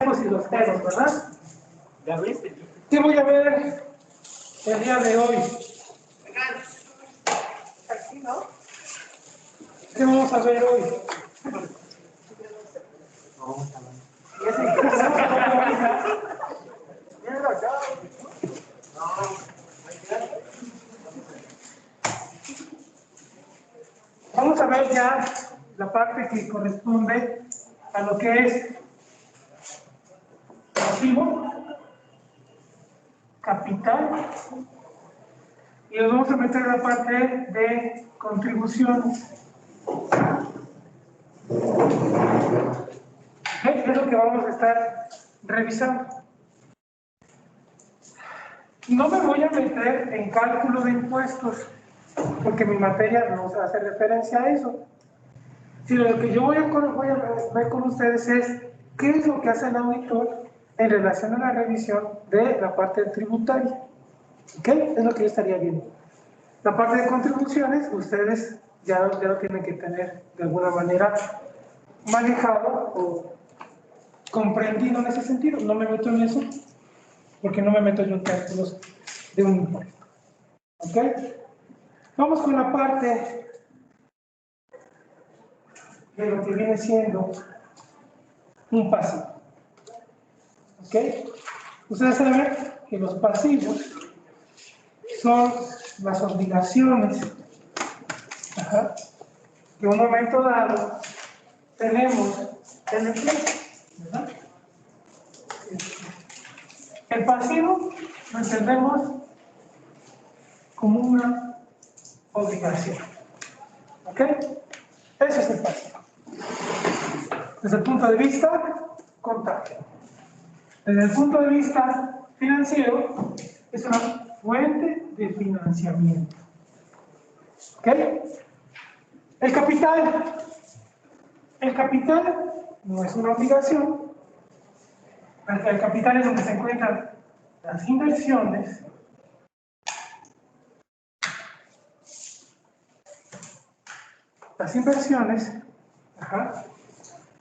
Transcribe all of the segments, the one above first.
y los ceros, ¿verdad? ¿Ya viste? ¿Qué voy a ver el día de hoy? Aquí, ¿no? ¿Qué vamos a ver hoy? Vamos a ver ya la parte que corresponde a lo que es activo, capital, y nos vamos a meter en la parte de contribuciones. Es lo que vamos a estar revisando. No me voy a meter en cálculo de impuestos, porque mi materia no hace referencia a eso. Sino lo que yo voy a ver con ustedes es qué es lo que hace el auditor en relación a la revisión de la parte tributaria. ¿Ok? Es lo que yo estaría viendo. La parte de contribuciones, ustedes ya lo tienen que tener de alguna manera manejado o comprendido en ese sentido. No me meto en eso, porque no me meto yo en cálculos de un impuesto. ¿Ok? Vamos con la parte de lo que viene siendo un pasivo. ¿Ok? Ustedes saben que los pasivos son las obligaciones que en un momento dado tenemos en el empresa, ¿verdad? El pasivo lo entendemos como una obligación. ¿Ok? Ese es el pasivo. Desde el punto de vista contable. Desde el punto de vista financiero, es una fuente de financiamiento. ¿Ok? El capital. El capital no es una obligación. El capital es donde se encuentran las inversiones,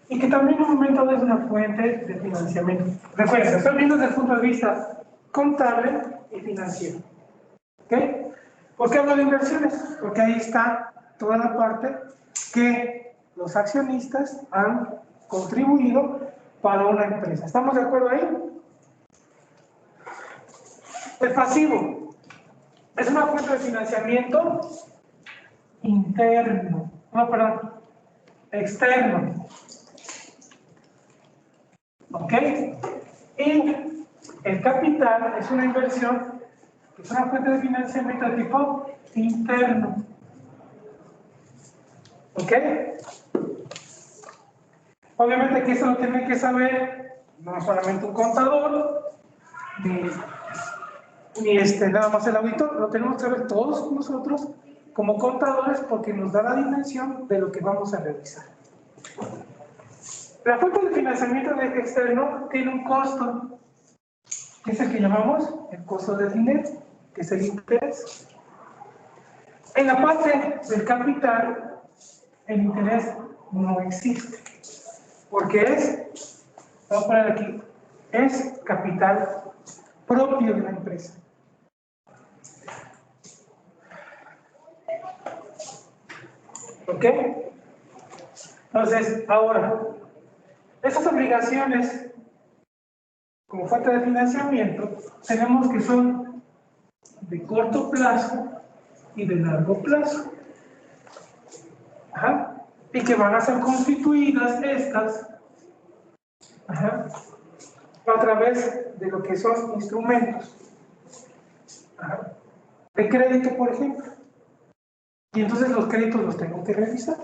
y que también en un momento dado es una fuente de financiamiento. Recuerden, estoy viendo desde el punto de vista contable y financiero. ¿Ok? ¿Por qué hablo de inversiones? Porque ahí está toda la parte que los accionistas han contribuido para una empresa. ¿Estamos de acuerdo ahí? El pasivo es una fuente de financiamiento interno, no, perdón, externo. ¿Ok? Y el capital es una inversión que es una fuente de financiamiento de tipo interno. ¿Ok? Obviamente que eso lo tiene que saber no solamente un contador, ni nada más el auditor, lo tenemos que saber todos nosotros como contadores porque nos da la dimensión de lo que vamos a revisar. La fuente de financiamiento externo tiene un costo, que es el que llamamos el costo del dinero, que es el interés. En la parte del capital, el interés no existe, porque vamos a poner aquí, es capital propio de la empresa. ¿Ok? Entonces, ahora, esas obligaciones como fuente de financiamiento, tenemos que son de corto plazo y de largo plazo. Y que van a ser constituidas estas a través de lo que son instrumentos de crédito, por ejemplo. Y entonces los créditos los tengo que revisar.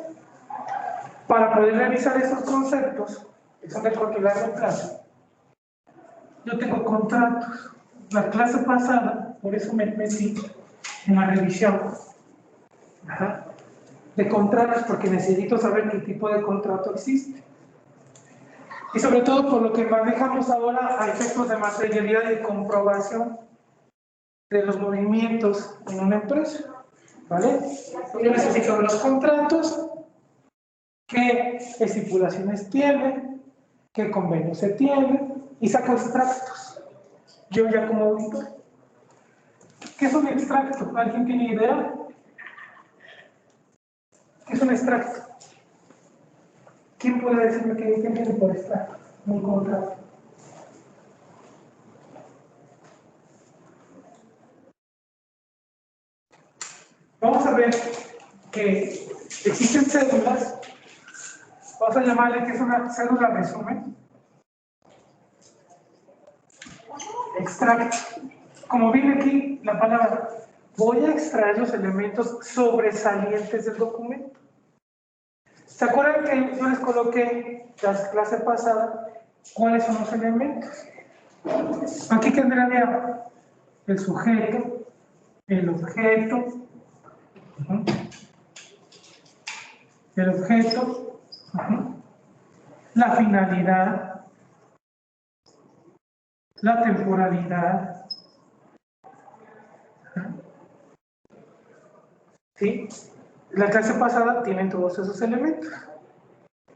Para poder revisar esos conceptos, que son de corto y largo plazo, yo tengo contratos. La clase pasada, por eso me metí en la revisión de contratos, porque necesito saber qué tipo de contrato existe. Y sobre todo por lo que manejamos ahora a efectos de materialidad y comprobación de los movimientos en una empresa. ¿Vale? Yo necesito ver los contratos, qué estipulaciones tienen, qué convenios se tienen y saco extractos. Yo ya como auditor. ¿Qué es un extracto? ¿Alguien tiene idea? ¿Qué es un extracto? ¿Quién puede decirme qué entiende por extracto? Un contrato. Vamos a ver que existen cédulas. Vamos a llamarle que es una cédula resumen. Extracto. Como viene aquí la palabra, voy a extraer los elementos sobresalientes del documento. ¿Se acuerdan que yo les coloqué la clase pasada cuáles son los elementos? Aquí tendría el sujeto, el objeto, la finalidad, la temporalidad, ¿sí? La clase pasada tienen todos esos elementos.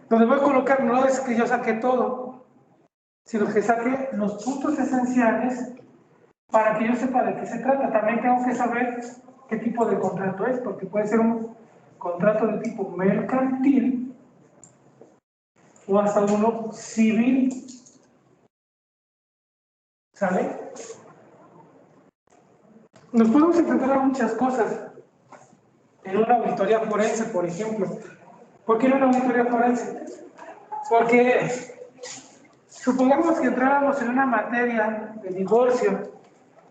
Donde voy a colocar no es que yo saque todo, sino que saque los puntos esenciales para que yo sepa de qué se trata. También tengo que saber qué tipo de contrato es, porque puede ser un contrato de tipo mercantil o hasta uno civil. ¿Sale? Nos podemos enfrentar a muchas cosas en una auditoría forense, por ejemplo. ¿Por qué en una auditoría forense? Porque supongamos que entráramos en una materia de divorcio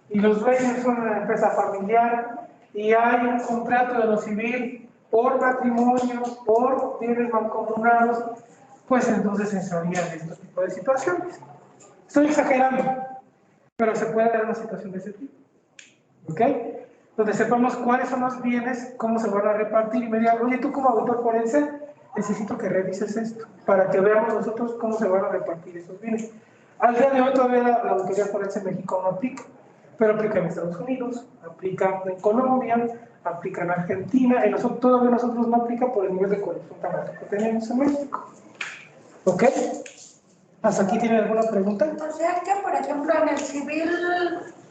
y los dueños son una empresa familiar y hay un contrato de lo civil por matrimonio, por bienes mancomunados, pues entonces se entrarían este tipo de situaciones. Estoy exagerando, pero se puede dar una situación de ese tipo. ¿Ok? Donde sepamos cuáles son los bienes, cómo se van a repartir y me digan, oye, tú como auditor forense, necesito que revises esto para que veamos nosotros cómo se van a repartir esos bienes. Al día de hoy todavía la auditoría forense en México no aplica, pero aplica en Estados Unidos, aplica en Colombia, aplica en Argentina, y todavía nosotros no aplica por el nivel de corrupción tan alto que tenemos en México. ¿Ok? ¿Hasta aquí tienen alguna pregunta? O sea que, por ejemplo, en el civil,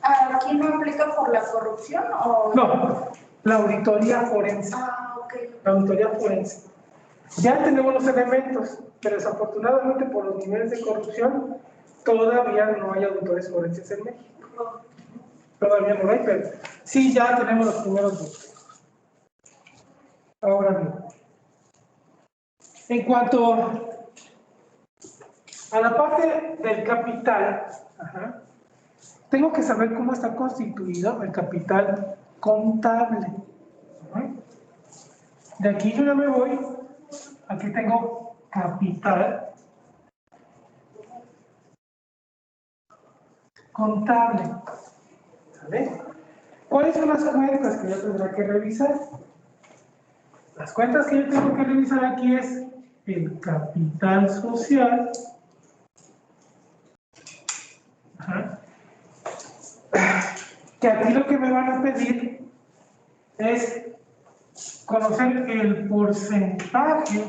¿aquí no aplica por la corrupción o...? No, la auditoría forense. Ah, ok. La auditoría forense. Ya tenemos los elementos, pero desafortunadamente por los niveles de corrupción todavía no hay auditores forenses en México. Todavía no hay, pero sí ya tenemos los primeros dos. Ahora bien, en cuanto a la parte del capital, tengo que saber cómo está constituido el capital contable. De aquí yo ya me voy, aquí tengo capital contable. ¿Vale? ¿Cuáles son las cuentas que yo tendré que revisar? Las cuentas que yo tengo que revisar aquí es el capital social. Que aquí lo que me van a pedir es conocer el porcentaje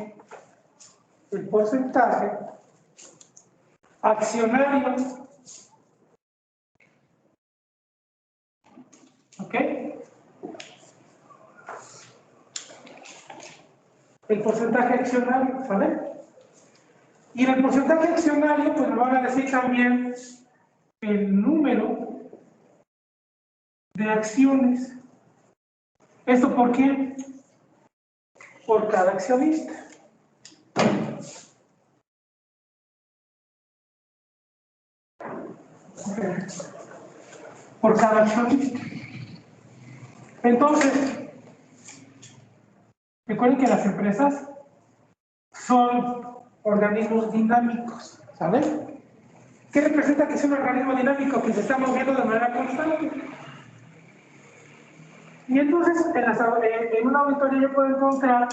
accionario, ¿ok? El porcentaje accionario, ¿vale? Y en el porcentaje accionario, pues me van a decir también el número de acciones. ¿Esto por qué? Por cada accionista. Por cada accionista. Entonces, recuerden que las empresas son organismos dinámicos, ¿saben? ¿Qué representa que es un organismo dinámico? Que se está moviendo de manera constante. Y entonces, en una auditoría yo puedo encontrar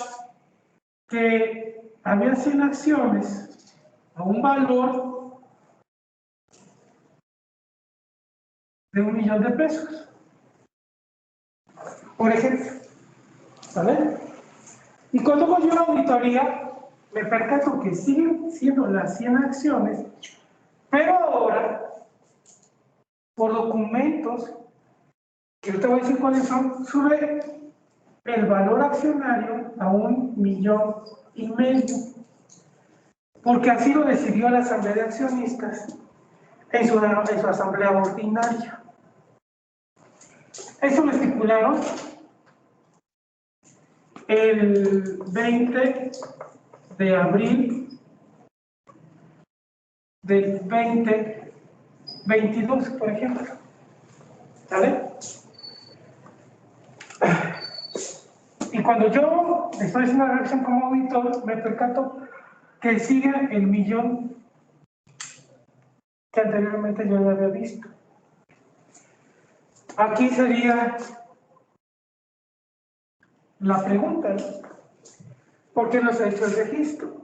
que había 100 acciones a un valor de $1.000.000, por ejemplo. ¿Vale? Y cuando hago yo una auditoría, me percato que siguen siendo las 100 acciones, pero ahora, por documentos, que yo te voy a decir cuáles son, sube el valor accionario a 1,5 millones, porque así lo decidió la Asamblea de Accionistas en su asamblea ordinaria. Eso lo estipularon el 20 de abril del 2022, por ejemplo. ¿Sale? Y cuando yo estoy haciendo una revisión como auditor, me percato que sigue el millón que anteriormente yo ya había visto. Aquí sería la pregunta, ¿no? ¿Por qué no se ha hecho el registro?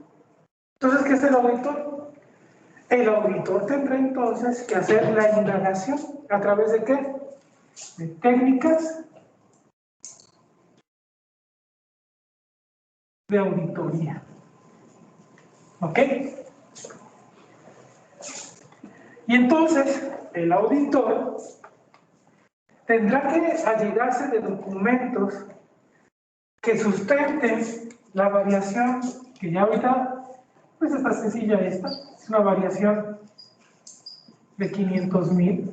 Entonces, ¿qué es el auditor? El auditor tendrá entonces que hacer la indagación. ¿A través de qué? De técnicas de auditoría. ¿Ok? Y entonces, el auditor tendrá que allegarse de documentos que sustenten la variación, que ya ahorita, pues está sencilla esta, es una variación de 500,000,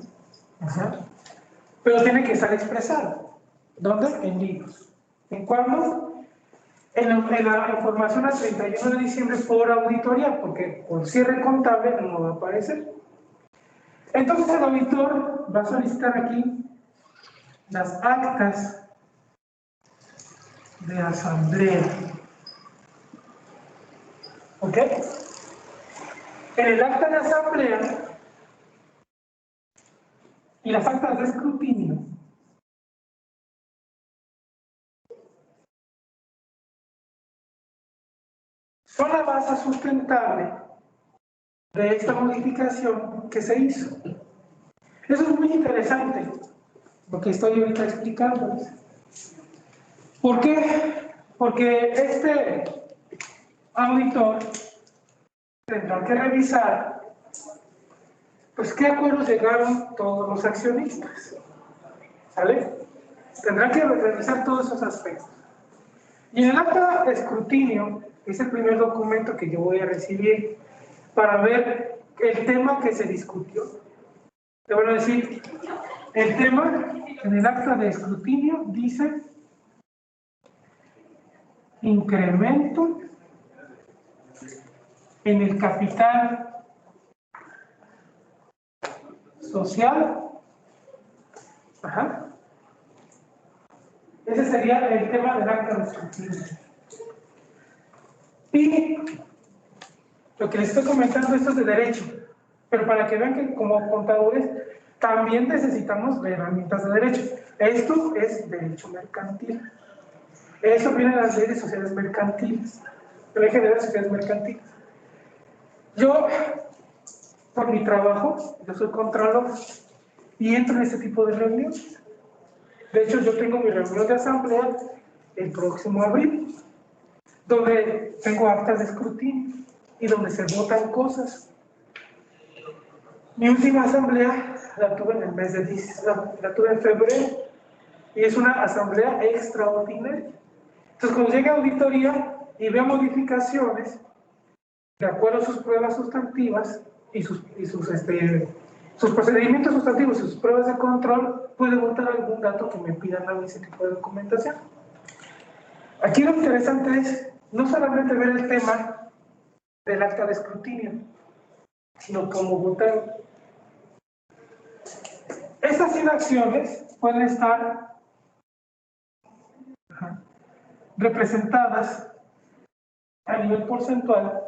pero tiene que estar expresado. ¿Dónde? En libros. ¿En cuándo? En la información al 31 de diciembre por auditoría, porque con cierre contable no va a aparecer. Entonces el auditor va a solicitar aquí las actas de asamblea. ¿Ok? En el acta de asamblea y las actas de escrutinio son la base sustentable de esta modificación que se hizo. Eso es muy interesante, lo que estoy ahorita explicándoles. ¿Por qué? Porque este auditor tendrá que revisar, pues, qué acuerdos llegaron todos los accionistas. ¿Sale? Tendrá que revisar todos esos aspectos. Y en el acta de escrutinio es el primer documento que yo voy a recibir para ver el tema que se discutió. Te voy a decir, el tema en el acta de escrutinio dice incremento en el capital social. Ajá. Ese sería el tema del acta de escrutinio. Y lo que les estoy comentando, esto es de derecho, pero para que vean que como contadores también necesitamos de herramientas de derecho. Esto es derecho mercantil. Eso viene de las leyes de sociedades mercantiles, la ley general de sociedades mercantiles. Yo, por mi trabajo, yo soy contralor y entro en este tipo de reuniones. De hecho, yo tengo mi reunión de asamblea el próximo abril, donde tengo actas de escrutinio y donde se votan cosas. Mi última asamblea la tuve en el mes de diciembre, la tuve en febrero, y es una asamblea extraordinaria. Entonces, cuando llega a auditoría y vea modificaciones, de acuerdo a sus pruebas sustantivas y sus procedimientos sustantivos y sus pruebas de control, puede votar algún dato que me pidan a mí ese tipo de documentación. Aquí lo interesante es no solamente ver el tema del acta de escrutinio, sino cómo votar. Estas inacciones pueden estar representadas a nivel porcentual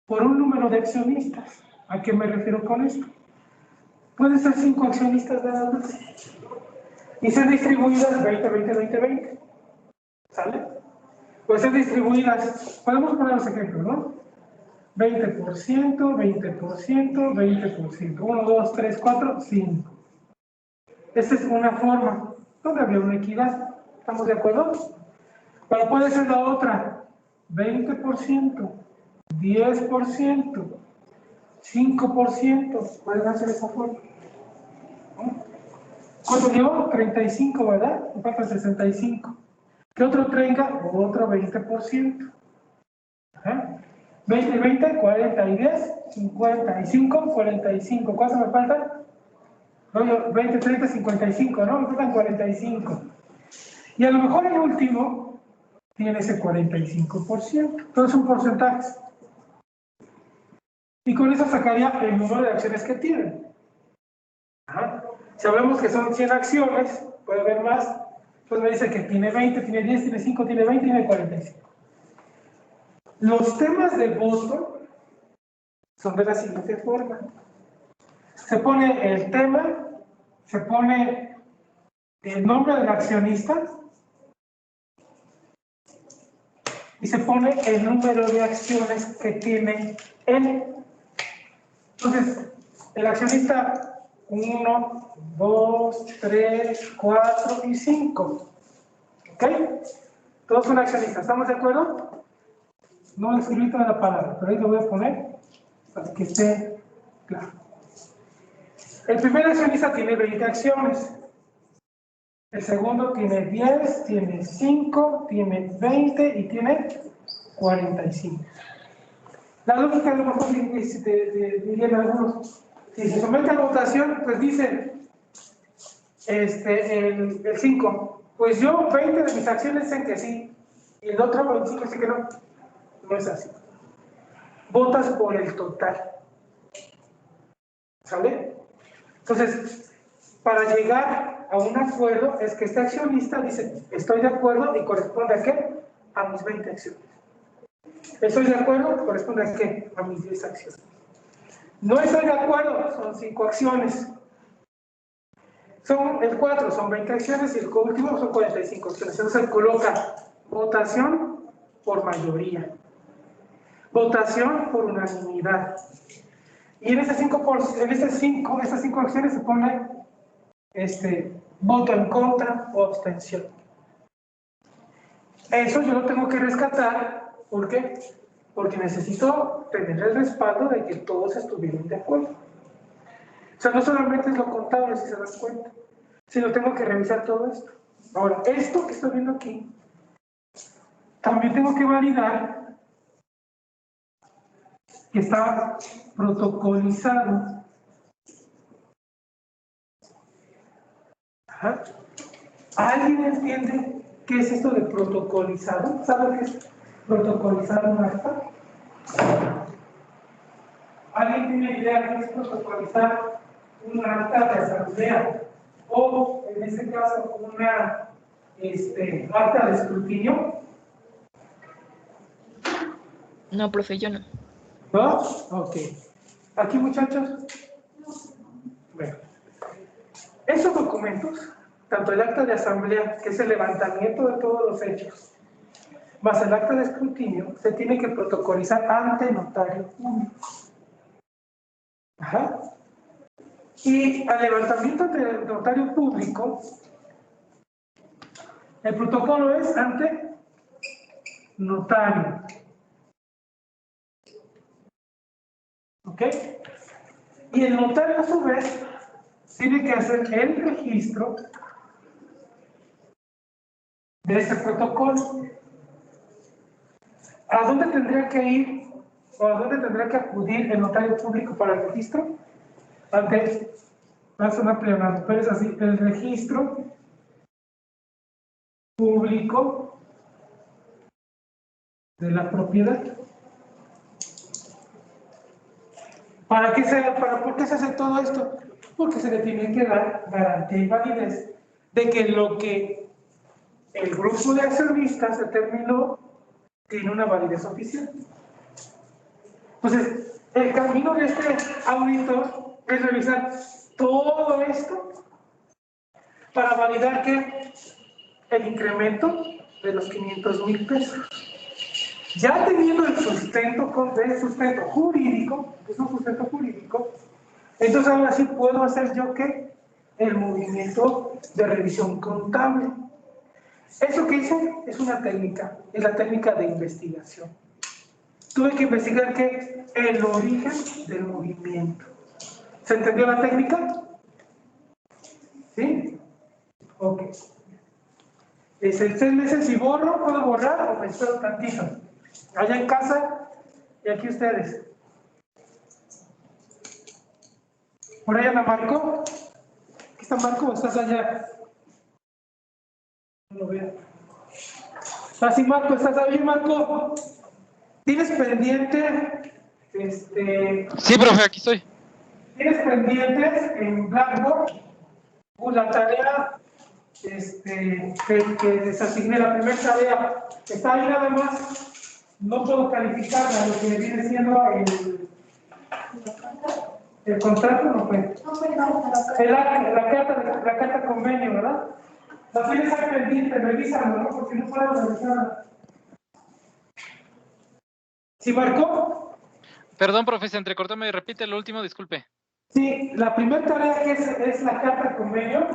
por un número de accionistas. ¿A qué me refiero con esto? Pueden ser 5 accionistas nada más y ser distribuidas 20, 20, 20, 20. ¿Sale? Pueden ser distribuidas, podemos poner los ejemplos, ¿no? 20%, 20%, 20%. 1, 2, 3, 4, 5. Esta es una forma donde había una equidad. ¿Estamos de acuerdo? Pero puede ser la otra, 20%, 10%, 5%, pueden hacer esa forma. ¿Cuánto dio? 35, ¿verdad? Me falta 65. ¿Qué otro tenga? Otro 20%. Ajá. 20, 20, 40 y 10, 50 y 5, 45. ¿Cuánto me falta? 20, 30, 55, ¿no? Me faltan 45. Y a lo mejor el último tiene ese 45%. Todo es un porcentaje. Y con eso sacaría el número de acciones que tienen. Ajá. Si hablamos que son 100 acciones, puede haber más, pues me dice que tiene 20, tiene 10, tiene 5, tiene 20, tiene 45. Los temas de voto son de la siguiente forma. Se pone el tema, se pone el nombre del accionista y se pone el número de acciones que tiene él. Entonces, el accionista 1, 2, 3, 4 y 5. ¿Ok? Todos son accionistas, ¿estamos de acuerdo? No escribí toda la palabra, pero ahí lo voy a poner para que esté claro. El primer accionista tiene 20 acciones. El segundo tiene 10, tiene 5, tiene 20 y tiene 45. La lógica a lo mejor dirían algunos. Si se somete a votación, pues dice el 5. Pues yo 20 de mis acciones dicen que sí. Y el otro 25 dice que no. No es así. Votas por el total. ¿Sale? Entonces, para llegar a un acuerdo es que este accionista dice, estoy de acuerdo y corresponde a qué? A mis 20 acciones. Estoy de acuerdo, corresponde a qué? A mis 10 acciones. No estoy de acuerdo, son 5 acciones. El 4 son 20 acciones y el último son 45 acciones. Entonces se coloca votación por mayoría. Votación por unanimidad. Y en esas 5 acciones se pone voto en contra o abstención. Eso yo lo tengo que rescatar. ¿Por qué? Porque necesito tener el respaldo de que todos estuvieron de acuerdo. O sea, no solamente es lo contable, si se dan cuenta, sino tengo que revisar todo esto. Ahora, esto que estoy viendo aquí, también tengo que validar que está protocolizado. Ajá. ¿Alguien entiende qué es esto de protocolizado? ¿Sabe qué es protocolizar un acta? ¿Alguien tiene idea qué es protocolizar un acta de asamblea? O, en este caso, una acta de escrutinio. No, profe, yo no. ¿No? Ok. ¿Aquí, muchachos? Bueno. Esos documentos, tanto el acta de asamblea, que es el levantamiento de todos los hechos, más el acta de escrutinio, se tiene que protocolizar ante notario público. Ajá. Y al levantamiento ante notario público, el protocolo es ante notario. ¿Ok? Y el notario, a su vez, tiene que hacer el registro de ese protocolo. ¿A dónde tendría que ir o a dónde tendría que acudir el notario público para el registro? Ante, va a sonar pleonasmo, pero es así, el registro público de la propiedad. ¿Por qué se hace todo esto? Porque se le tiene que dar garantía y validez de que lo que el grupo de accionistas determinó tiene una validez oficial. Entonces, el camino de este auditor es revisar todo esto para validar que el incremento de los 500,000 pesos. Ya teniendo el sustento jurídico, que es un sustento jurídico, entonces ahora sí puedo hacer yo ¿qué? El movimiento de revisión contable. Eso que hice es una técnica, es la técnica de investigación. tuve que investigar qué el origen del movimiento. ¿Se entendió la técnica? ¿Sí? Ok. Es el 6 meses si borro, puedo borrar o me espero tantito. Allá en casa y aquí ustedes. ¿Por allá me marcó? ¿Aquí está Marco o estás allá? No lo veo. ¿Estás así, Marco? ¿Estás ahí, Marco? ¿Tienes pendiente? Sí, profe, aquí estoy. ¿Tienes pendientes en Blackboard? La tarea que les asigné, la primera tarea, está ahí nada más. No puedo calificarla, lo que viene siendo el contrato, no fue. La carta convenio, ¿verdad? La tienes ahí pendiente, revísalo, ¿no? Porque no puedo revisarla. ¿Sí marcó? Perdón, profe, se entrecortó, me repite lo último, disculpe. Sí, la primera tarea que es la carta convenio.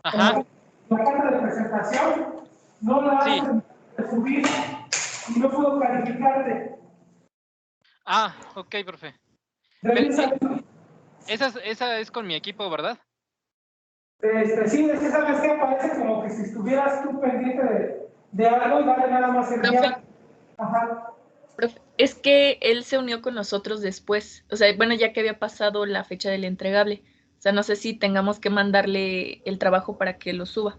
Ajá. La carta de presentación, no la haces de subir y no puedo calificarte. Ah, ok, profe. Revisa. Esa es con mi equipo, ¿verdad? Sí, es que sabes que parece como que si estuvieras tú pendiente de algo y dale nada más el día. Ajá. Profe, es que él se unió con nosotros después, o sea, bueno, ya que había pasado la fecha del entregable. O sea, no sé si tengamos que mandarle el trabajo para que lo suba.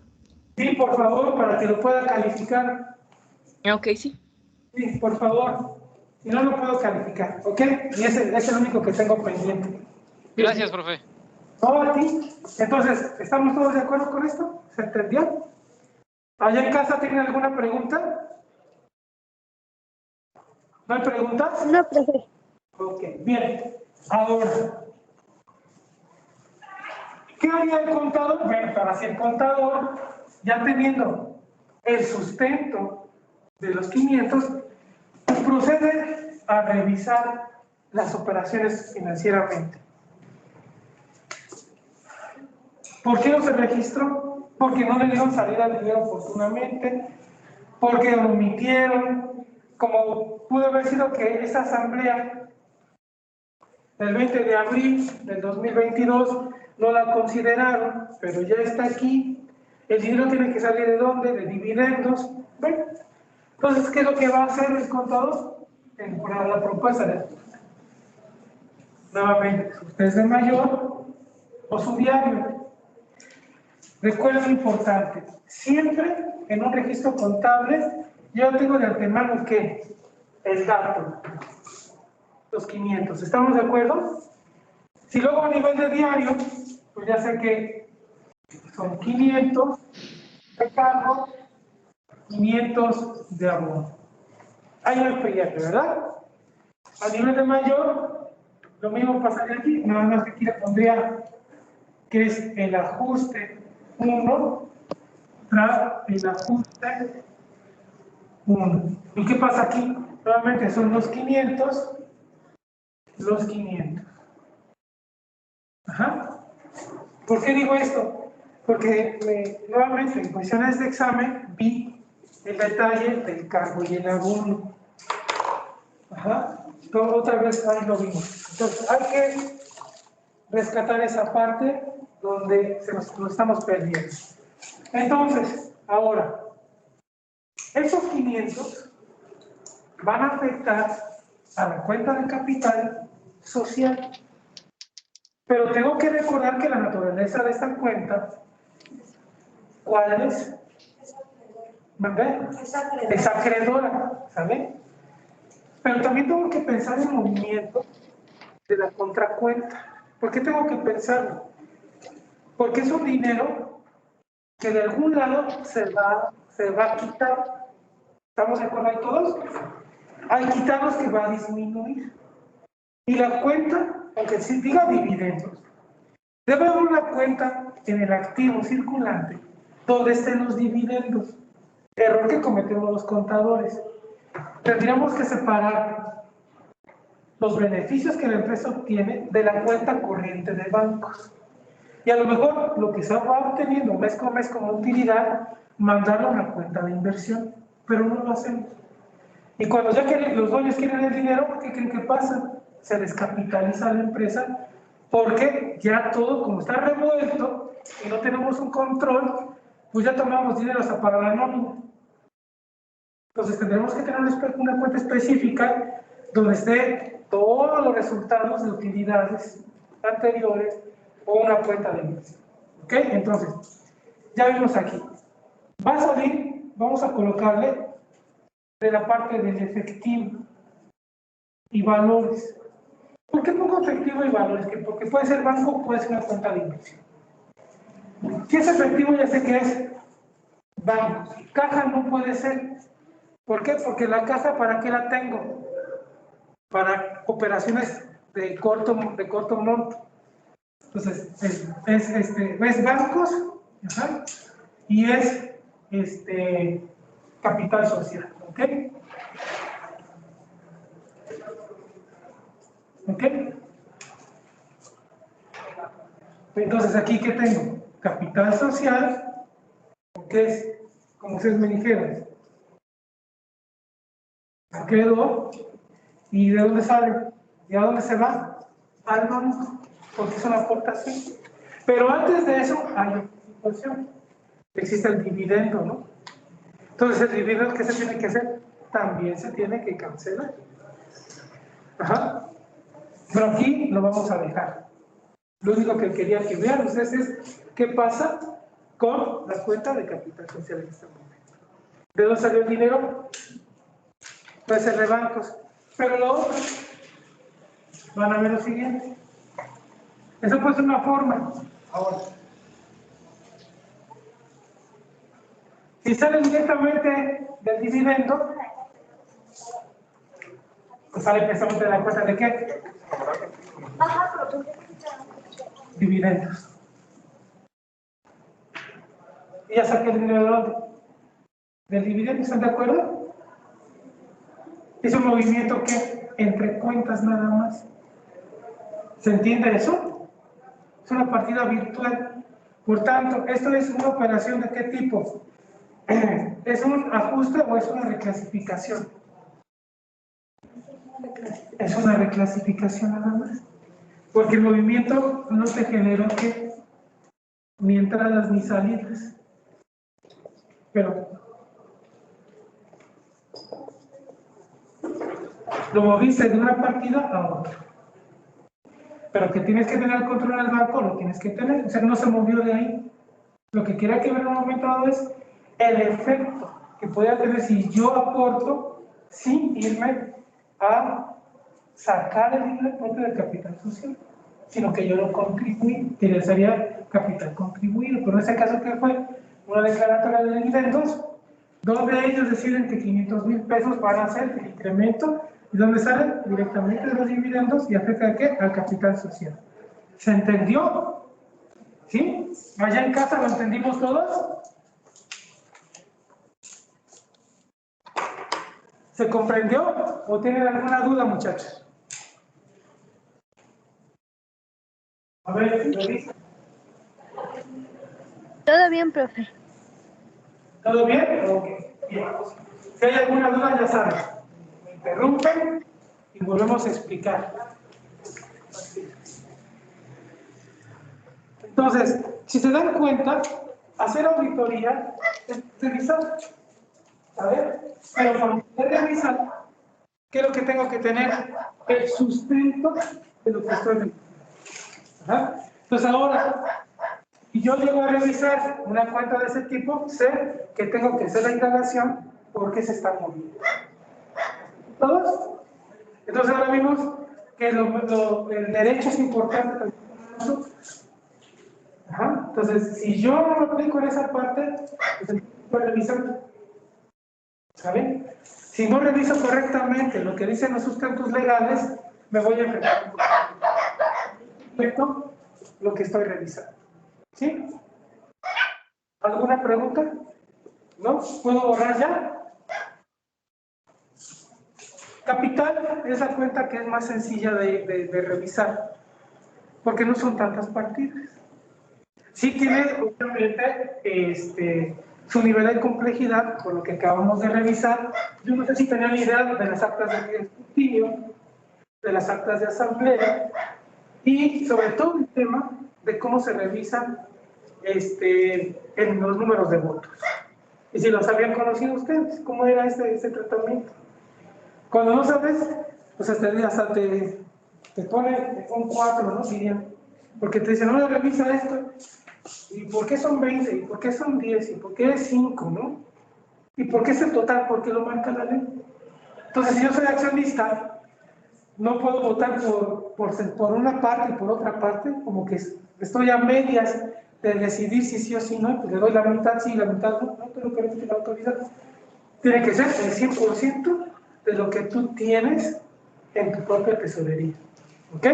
Sí, por favor, para que lo pueda calificar. Ok, sí. Sí, por favor. Si no, lo puedo calificar, ¿ok? Y ese es el único que tengo pendiente. Gracias, profe. No, a ti. Entonces, ¿estamos todos de acuerdo con esto? ¿Se entendió? ¿Allá en casa tienen alguna pregunta? ¿No hay preguntas? No, profe. Ok, bien. Ahora, ¿qué haría el contador? Bueno, para si el contador, ya teniendo el sustento de los 500, pues procede a revisar las operaciones financieramente. ¿Por qué no se registró? Porque no le dieron salida al dinero oportunamente, porque lo omitieron, como pudo haber sido que esa asamblea del 20 de abril del 2022 no la consideraron, pero ya está aquí. El dinero tiene que salir ¿de dónde? De dividendos. ¿Ven? Entonces, ¿qué es lo que va a hacer el contador? Para la propuesta de nuevamente, su test de mayor o su diario. Recuerden importante, siempre en un registro contable yo tengo de antemano que el dato, los 500. ¿Estamos de acuerdo? Si luego a nivel de diario, pues ya sé que son 500 de cargo, 500 de abono. Ahí no hay pierde, ¿verdad? A nivel de mayor, lo mismo pasaría aquí, nada más que aquí le pondría que es el ajuste 1 tras el ajuste 1. ¿Y qué pasa aquí? Nuevamente son los 500. Ajá. ¿Por qué digo esto? Porque nuevamente en cuestiones de examen vi el detalle del cargo y el abono. Ajá. Todo, otra vez ahí lo vimos. Entonces hay que rescatar esa parte donde lo estamos perdiendo. Entonces, ahora, esos 500 van a afectar a la cuenta de capital social. Pero tengo que recordar que la naturaleza de esta cuenta, ¿cuál es? ¿Verdad? Es acreedora, ¿sale? Pero también tengo que pensar en el movimiento de la contracuenta. ¿Por qué tengo que pensarlo? Porque es un dinero que de algún lado se va a quitar. ¿Estamos de acuerdo ahí todos? Hay quitados que va a disminuir. Y la cuenta, aunque sí diga dividendos, debe haber una cuenta en el activo circulante donde estén los dividendos. Error que cometemos los contadores. Tendríamos que separar los beneficios que la empresa obtiene de la cuenta corriente de bancos. Y a lo mejor lo que se va obteniendo mes con mes como utilidad, mandarlo a una cuenta de inversión, pero no lo hacemos. Y cuando ya los dueños quieren el dinero, ¿qué creen que pasa? Se descapitaliza la empresa porque ya todo, como está revuelto y no tenemos un control, pues ya tomamos dinero hasta para la nómina. Entonces tendremos que tener una cuenta específica donde esté todos los resultados de utilidades anteriores o una cuenta de inversión. ¿Ok? Entonces, ya vimos aquí. Va a salir, vamos a colocarle de la parte del efectivo y valores. ¿Por qué pongo efectivo y valores? Porque puede ser banco, puede ser una cuenta de inversión. Si es efectivo, ya sé que es banco. Caja no puede ser. ¿Por qué? Porque la caja, ¿para qué la tengo? Para operaciones de corto monto. Entonces, es bancos, ajá, y es capital social, ¿ok? ¿Ok? Entonces, ¿aquí qué tengo? Capital social, que es, como ustedes me dijeron, quedó, ¿y de dónde sale? ¿Y a dónde se va? Al banco, porque es una aportación. Pero antes de eso, hay una situación. Existe el dividendo, ¿no? Entonces, el dividendo, ¿qué se tiene que hacer? También se tiene que cancelar. Ajá. Pero aquí lo vamos a dejar. Lo único que quería que vean ustedes es qué pasa con la cuenta de capital social en este momento. ¿De dónde salió el dinero? Puede ser de bancos. Pero lo otro, van a ver lo siguiente. Eso puede ser una forma. Ahora, si sale directamente del dividendo, pues sale precisamente de la cuenta de qué? Dividendos. Y ya saqué el dinero de dónde? Del dividendo, ¿están de acuerdo? Es un movimiento que entre cuentas nada más. ¿Se entiende eso? Es una partida virtual. Por tanto, esto es una operación de qué tipo? ¿Es un ajuste o es una reclasificación? Es una reclasificación nada más. Porque el movimiento no te generó que ni entradas ni salidas. Pero lo moviste de una partida a otra. Pero que tienes que tener el control del banco, lo tienes que tener. O sea, no se movió de ahí. Lo que quería que ver en un momento dado es el efecto que podría tener si yo aporto sin irme a sacar el dinero propio del capital social, sino que yo lo contribuí, que ya sería capital contribuido. Pero en este caso, ¿qué fue? Una declaratoria de dividendos, donde ellos deciden que 500,000 pesos van a ser el incremento, y donde salen directamente de los dividendos y afecta a qué? Al capital social. ¿Se entendió? ¿Sí? ¿Allá en casa lo entendimos todos? ¿Se comprendió? ¿O tienen alguna duda, muchachos? A ver, revisa. Todo bien, profe. ¿Todo bien? Ok. Bien. Si hay alguna duda, ya saben. Me interrumpen y volvemos a explicar. Entonces, si se dan cuenta, hacer auditoría es revisar. A ver, pero para poder revisar, ¿qué es lo que tengo que tener? El sustento de lo que estoy revisando. Ajá. Entonces ahora, si yo llego a revisar una cuenta de ese tipo, sé que tengo que hacer la indagación porque se está moviendo. ¿Todos? Entonces ahora vimos que el derecho es importante también para nosotros. Ajá. Entonces, si yo no lo aplico en esa parte, pues estoy revisando. ¿Saben? Si no reviso correctamente lo que dicen los sustentos legales, me voy a enfrentar con lo que estoy revisando. ¿Sí? ¿Alguna pregunta? ¿No? ¿Puedo borrar ya? Capital es la cuenta que es más sencilla de revisar, porque no son tantas partidas. Sí tiene, obviamente, su nivel de complejidad, por lo que acabamos de revisar. Yo no sé si tenían idea de las actas de escrutinio, de las actas de asamblea, y sobre todo el tema de cómo se revisan en los números de votos. Y si los habían conocido ustedes, cómo era este tratamiento. Cuando no sabes, pues hasta te pone un 4, ¿no? Dirían. Porque te dicen, no, revisa esto. ¿Y por qué son 20? ¿Y por qué son 10? ¿Y por qué es 5? ¿No? ¿Y por qué es el total? ¿Por qué lo marca la ley? Entonces, si yo soy accionista, no puedo votar por una parte y por otra parte, como que estoy a medias de decidir si sí o si no, pues le doy la mitad sí y la mitad no, no te lo permite la autoridad. Tiene que ser el 100% de lo que tú tienes en tu propia tesorería. ¿Ok?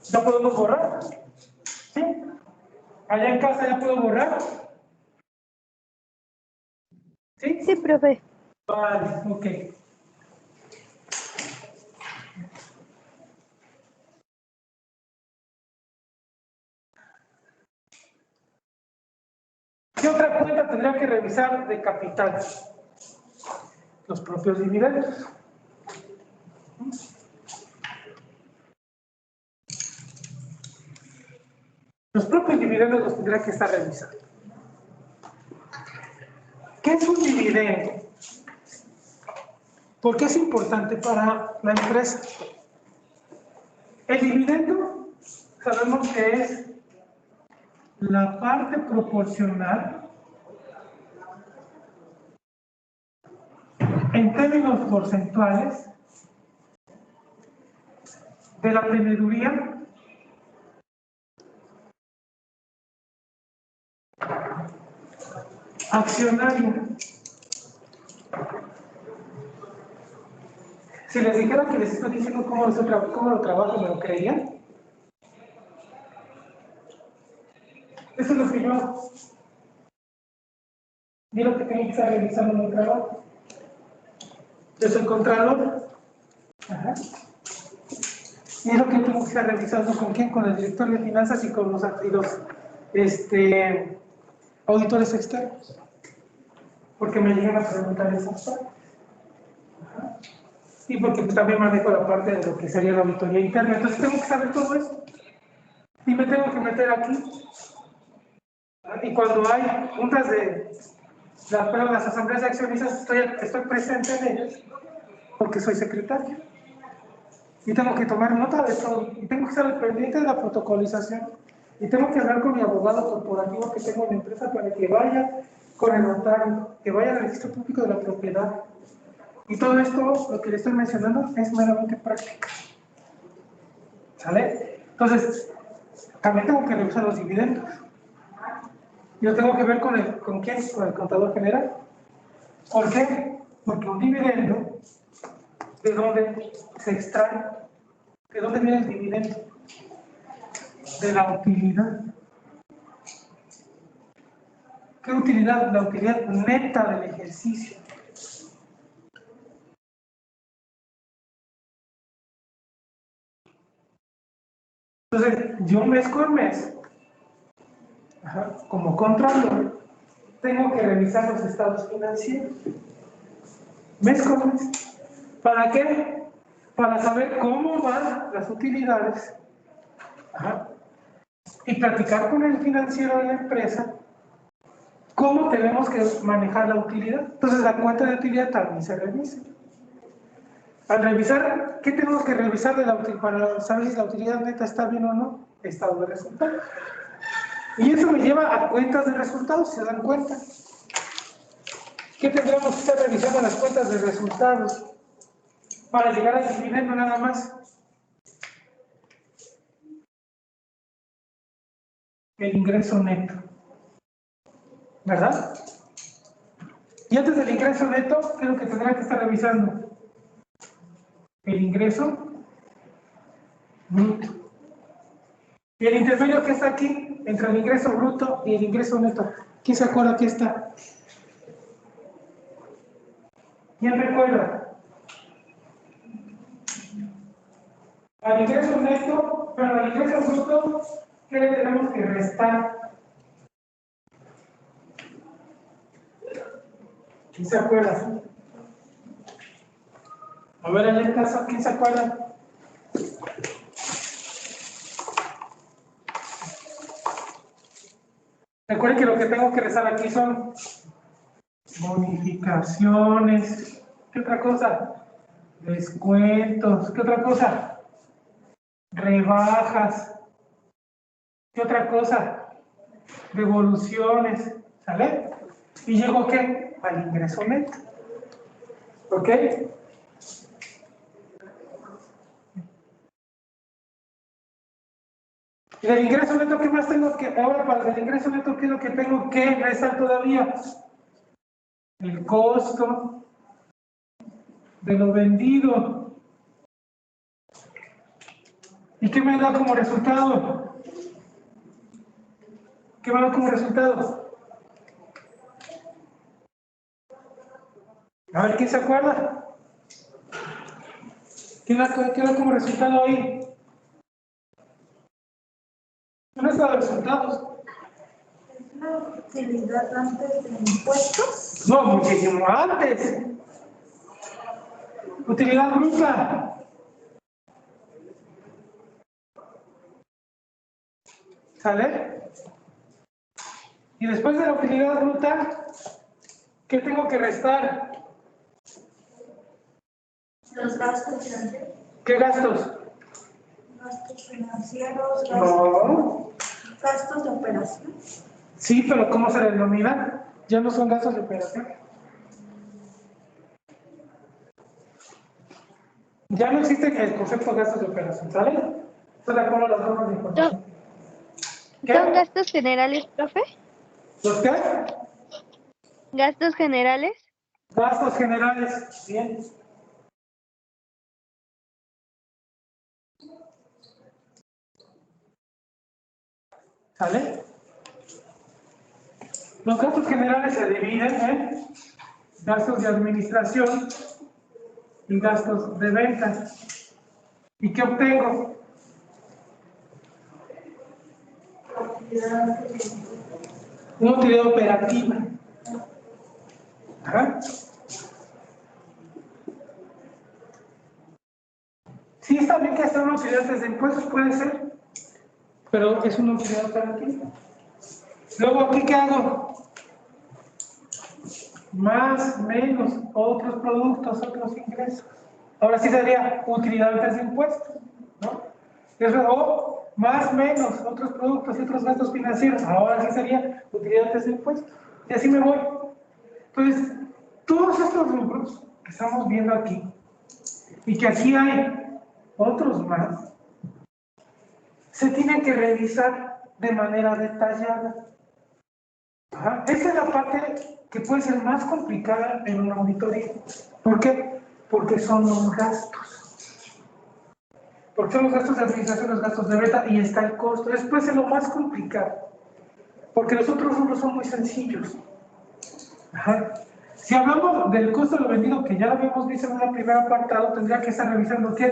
¿Ya podemos borrar? ¿Sí? ¿Allá en casa ya puedo borrar? ¿Sí? Sí, profe. Vale, ok. ¿Qué otra cuenta tendría que revisar de capital? Los propios dividendos. Los propios dividendos los tendría que estar revisando. ¿Qué es un dividendo? ¿Por qué es importante para la empresa? El dividendo sabemos que es la parte proporcional en términos porcentuales de la teneduría accionaria. Si les dijera que les estoy diciendo cómo lo trabajo, ¿me lo creerían? Eso es lo que yo hago. Y lo que tengo que estar revisando en mi trabajo. Yo soy contralor. Ajá. Y es lo que tengo que estar revisando con quién, con el director de finanzas y con los auditores externos. Porque me llegan a preguntar esas partes. Ajá. Y porque pues, también manejo la parte de lo que sería la auditoría interna. Entonces tengo que saber todo eso. Y me tengo que meter aquí. Y cuando hay juntas de las asambleas de accionistas, estoy presente en ellas porque soy secretario. Y tengo que tomar nota de todo. Y tengo que estar al pendiente de la protocolización. Y tengo que hablar con mi abogado corporativo que tengo en la empresa para que vaya con el notario, que vaya al registro público de la propiedad. Y todo esto, lo que le estoy mencionando, es meramente práctica. ¿Sale? Entonces, también tengo que revisar los dividendos. Yo tengo que ver con quién, con el contador general. ¿Por qué? Porque un dividendo, ¿de dónde se extrae? ¿De dónde viene el dividendo? De la utilidad. ¿Qué utilidad? La utilidad neta del ejercicio. Entonces, yo mes con mes, como controlador, tengo que revisar los estados financieros. Mes con mes. ¿Para qué? Para saber cómo van las utilidades. Y platicar con el financiero de la empresa cómo tenemos que manejar la utilidad. Entonces la cuenta de utilidad también se revisa. Al revisar, ¿qué tenemos que revisar de la utilidad para saber si la utilidad neta está bien o no? Estado de resultados. Y eso me lleva a cuentas de resultados, si se dan cuenta. ¿Qué tendríamos que estar revisando las cuentas de resultados para llegar al dividendo nada más? El ingreso neto. ¿Verdad? Y antes del ingreso neto, ¿qué es lo que tendrá que estar revisando? El ingreso bruto. Y el intermedio que está aquí, entre el ingreso bruto y el ingreso neto, ¿quién se acuerda que está? ¿Quién recuerda? Al ingreso neto, pero al ingreso bruto, ¿qué le tenemos que restar? ¿Quién se acuerda? A ver, en el caso, ¿quién se acuerda? Recuerden que lo que tengo que rezar aquí son bonificaciones. ¿Qué otra cosa? Descuentos. ¿Qué otra cosa? Rebajas. ¿Qué otra cosa? Devoluciones. ¿Sale? ¿Y llego qué? Al ingreso neto. ¿Ok? Y del ingreso neto, ¿qué más tengo que? Ahora, para el ingreso neto, ¿qué es lo que tengo que restar todavía? El costo de lo vendido. ¿Y qué me da como resultado? ¿Qué me da como resultado? A ver, ¿quién se acuerda? ¿Qué da como resultado ahí? ¿Dónde están los resultados? ¿Es la utilidad antes de impuestos? No, muchísimo antes. Utilidad bruta. ¿Sale? Y después de la utilidad bruta, ¿qué tengo que restar? Los gastos financieros. ¿Qué gastos? Gastos financieros, No. gastos de operación. Sí, pero ¿cómo se denomina? Ya no son gastos de operación. Ya no existe el concepto de gastos de operación, ¿sale? Estoy de acuerdo a las normas de información. ¿Son ¿Qué? gastos generales, profe? ¿Los qué? ¿Gastos generales? Gastos generales. Bien. ¿Sale? Los gastos generales se dividen en gastos de administración y gastos de ventas. ¿Y qué obtengo? Una utilidad operativa. Ajá. Sí, está bien que sea una utilidad desde impuestos, puede ser, pero es una utilidad operativa. Luego, ¿aquí qué hago? Más, menos, otros productos, otros ingresos. Ahora sí sería utilidad antes de impuestos, ¿no? O más, menos, otros productos y otros gastos financieros. Ahora sí sería utilidad antes de impuestos. Y así me voy. Entonces, todos estos rubros que estamos viendo aquí, y que aquí hay otros más, se tienen que revisar de manera detallada. Ajá. Esta es la parte que puede ser más complicada en una auditoría. ¿Por qué? Porque son los gastos. Porque son los gastos de administración, los gastos de venta y está el costo. Después es lo más complicado. Porque los otros rubros son muy sencillos. Ajá. Si hablamos del costo de lo vendido, que ya lo habíamos visto en el primer apartado, tendría que estar revisando ¿qué?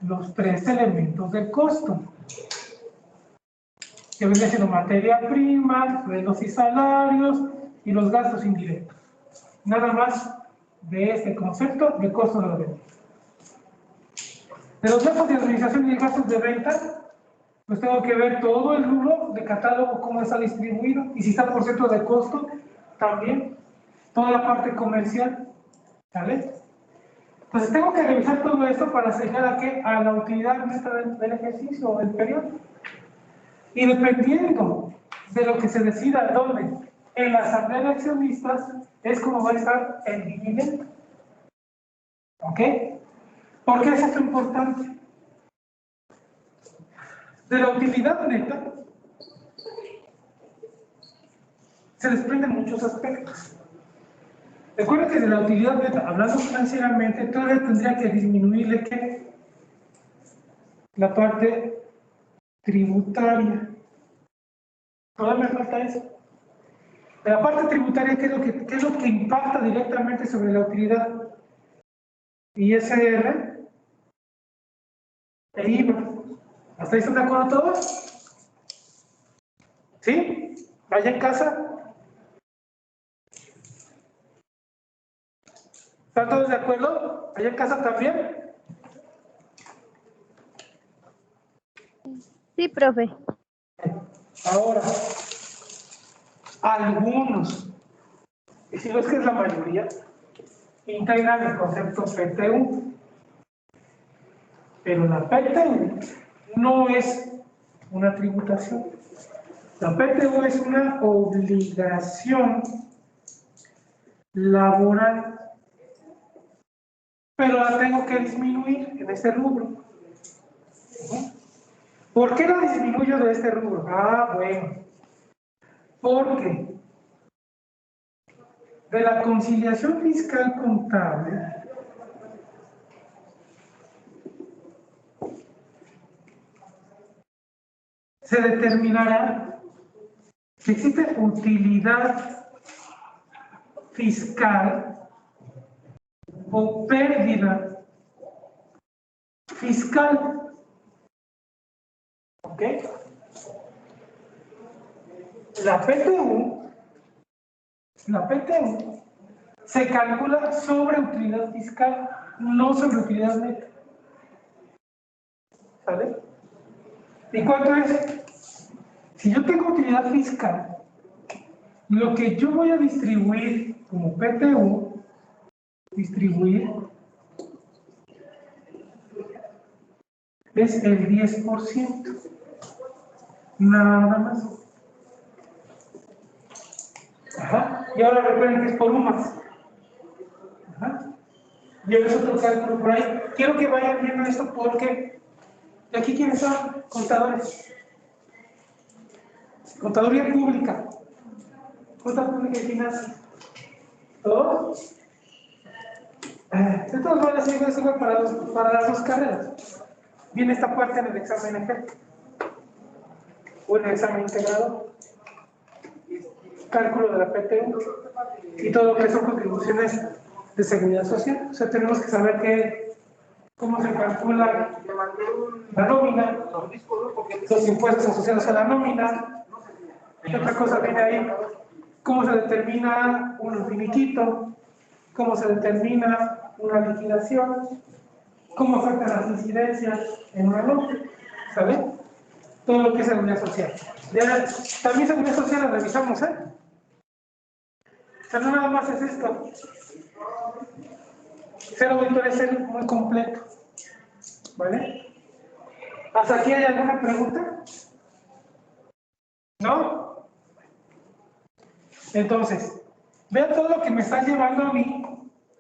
Los tres elementos del costo. Que vendría siendo materia prima, sueldos y salarios y los gastos indirectos. Nada más de este concepto de costo de la venta. De los gastos de administración y gastos de venta, pues tengo que ver todo el rubro de catálogo, cómo está distribuido, y si está por ciento de costo, también. Toda la parte comercial, ¿vale? Entonces tengo que revisar todo esto para llegar a qué? A la utilidad neta del ejercicio o del periodo. Y dependiendo de lo que se decida dónde, en la asamblea de accionistas, es como va a estar el dividendo. ¿Ok? ¿Por qué es esto importante? De la utilidad neta se desprenden muchos aspectos. Recuerden que de la utilidad neta, hablando financieramente, todavía tendría que disminuirle ¿qué? La parte tributaria. Todavía me falta eso. De la parte tributaria, ¿qué es lo que impacta directamente sobre la utilidad? ISR e IVA. ¿Hasta ahí están de acuerdo todos? ¿Sí? ¿Allá en casa? ¿Están todos de acuerdo? ¿Allá en casa también? Sí, profe. Ahora, algunos, y si no es que es la mayoría, integran el concepto PTU. Pero la PTU no es una tributación. La PTU es una obligación laboral, pero la tengo que disminuir en este rubro. ¿Por qué la disminuyo de este rubro? Ah, bueno, porque de la conciliación fiscal contable se determinará si existe utilidad fiscal o pérdida fiscal. ¿Ok? La PTU se calcula sobre utilidad fiscal, no sobre utilidad neta. ¿Sale? ¿Y cuánto es? Si yo tengo utilidad fiscal, lo que yo voy a distribuir como PTU, es el 10%. Nada más. Ajá. Y ahora recuerden que es por UMAS. Ajá. Y ahora es otro cálculo por ahí. Quiero que vayan viendo esto porque aquí quiénes son contadores. Contaduría pública. Cuenta pública y finanzas. ¿Todos? De todas maneras, es igual para las dos carreras. Viene esta parte en el examen ejemplo. O en el examen integrado. Cálculo de la PTU. Y todo lo que son contribuciones de seguridad social. O sea, tenemos que saber cómo se calcula la nómina, los impuestos asociados a la nómina. ¿Qué otra cosa viene ahí? ¿Cómo se determina un finiquito? ¿Cómo se determina una liquidación? ¿Cómo afectan las incidencias en una nómina? ¿Sabe? Todo lo que es seguridad social. Ya, también seguridad social la revisamos, ¿eh? O sea, no nada más es esto. Ser auditor es ser muy completo. ¿Vale? ¿Hasta aquí hay alguna pregunta? ¿No? Entonces, vean todo lo que me está llevando a mí.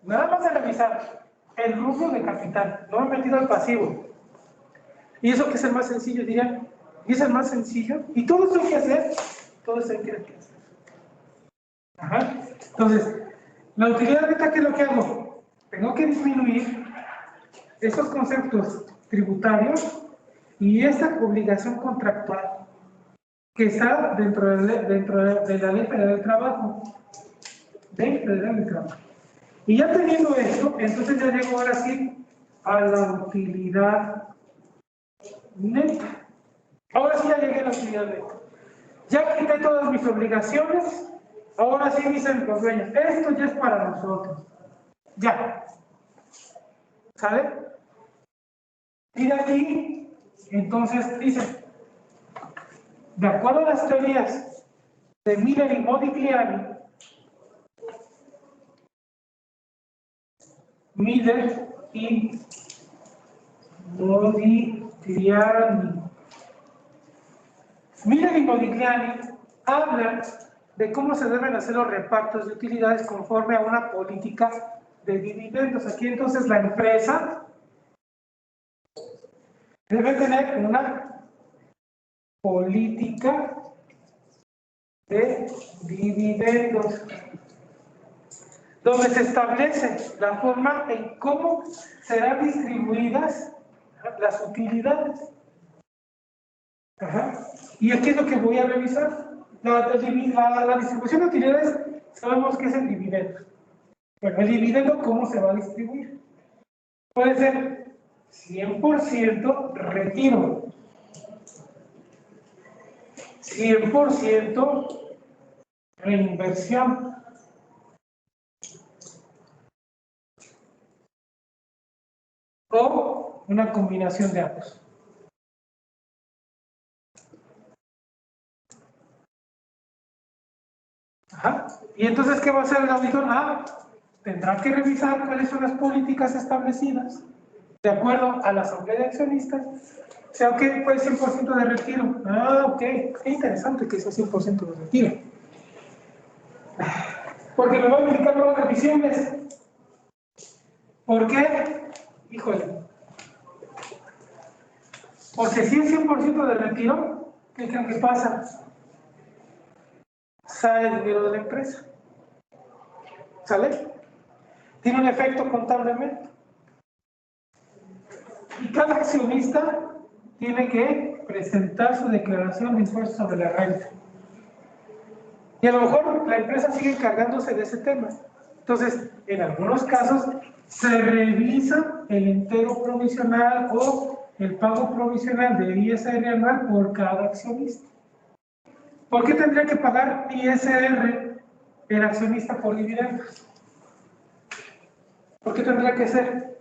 Nada más de revisar el rubro de capital. No me he metido al pasivo. Y eso que es el más sencillo, dirían. Y es el más sencillo. Y todo esto hay que hacer. Todo esto hay que hacer. Ajá. Entonces, la utilidad neta, ¿qué es lo que hago? Tengo que disminuir estos conceptos tributarios y esta obligación contractual que está dentro de la Ley Federal del Trabajo. Y ya teniendo esto, entonces ya llego ahora sí a la utilidad neta. Ahora sí ya llegué a la utilidad neta. Ya quité todas mis obligaciones, ahora sí dicen los dueños, esto ya es para nosotros. Ya. ¿Sale? Y de aquí, entonces dicen, de acuerdo a las teorías de Miller y Modigliani, Miller y Modigliani hablan de cómo se deben hacer los repartos de utilidades conforme a una política de dividendos. Aquí entonces la empresa debe tener una política de dividendos, donde se establece la forma en cómo serán distribuidas las utilidades. Ajá. Y aquí es lo que voy a revisar. La distribución de utilidades sabemos que es el dividendo. Bueno, el dividendo, ¿cómo se va a distribuir? Puede ser 100% retiro, 100% reinversión, una combinación de ambos. Ajá. Y entonces, ¿qué va a hacer el auditor? Tendrá que revisar cuáles son las políticas establecidas de acuerdo a la asamblea de accionistas. O sea, que puede 100% de retiro. Ok, qué interesante que sea 100% de retiro. Porque me va a implicar nuevas revisiones. ¿Por qué? Híjole. Porque si es 100% de retiro, ¿qué creen que pasa? Sale el dinero de la empresa. ¿Sale? Tiene un efecto contablemente. Y cada accionista tiene que presentar su declaración de impuestos sobre la renta. Y a lo mejor la empresa sigue encargándose de ese tema. Entonces, en algunos casos, se revisa el entero provisional o el pago provisional de ISR anual por cada accionista. ¿Por qué tendría que pagar ISR el accionista por dividendos? ¿Por qué tendría que ser?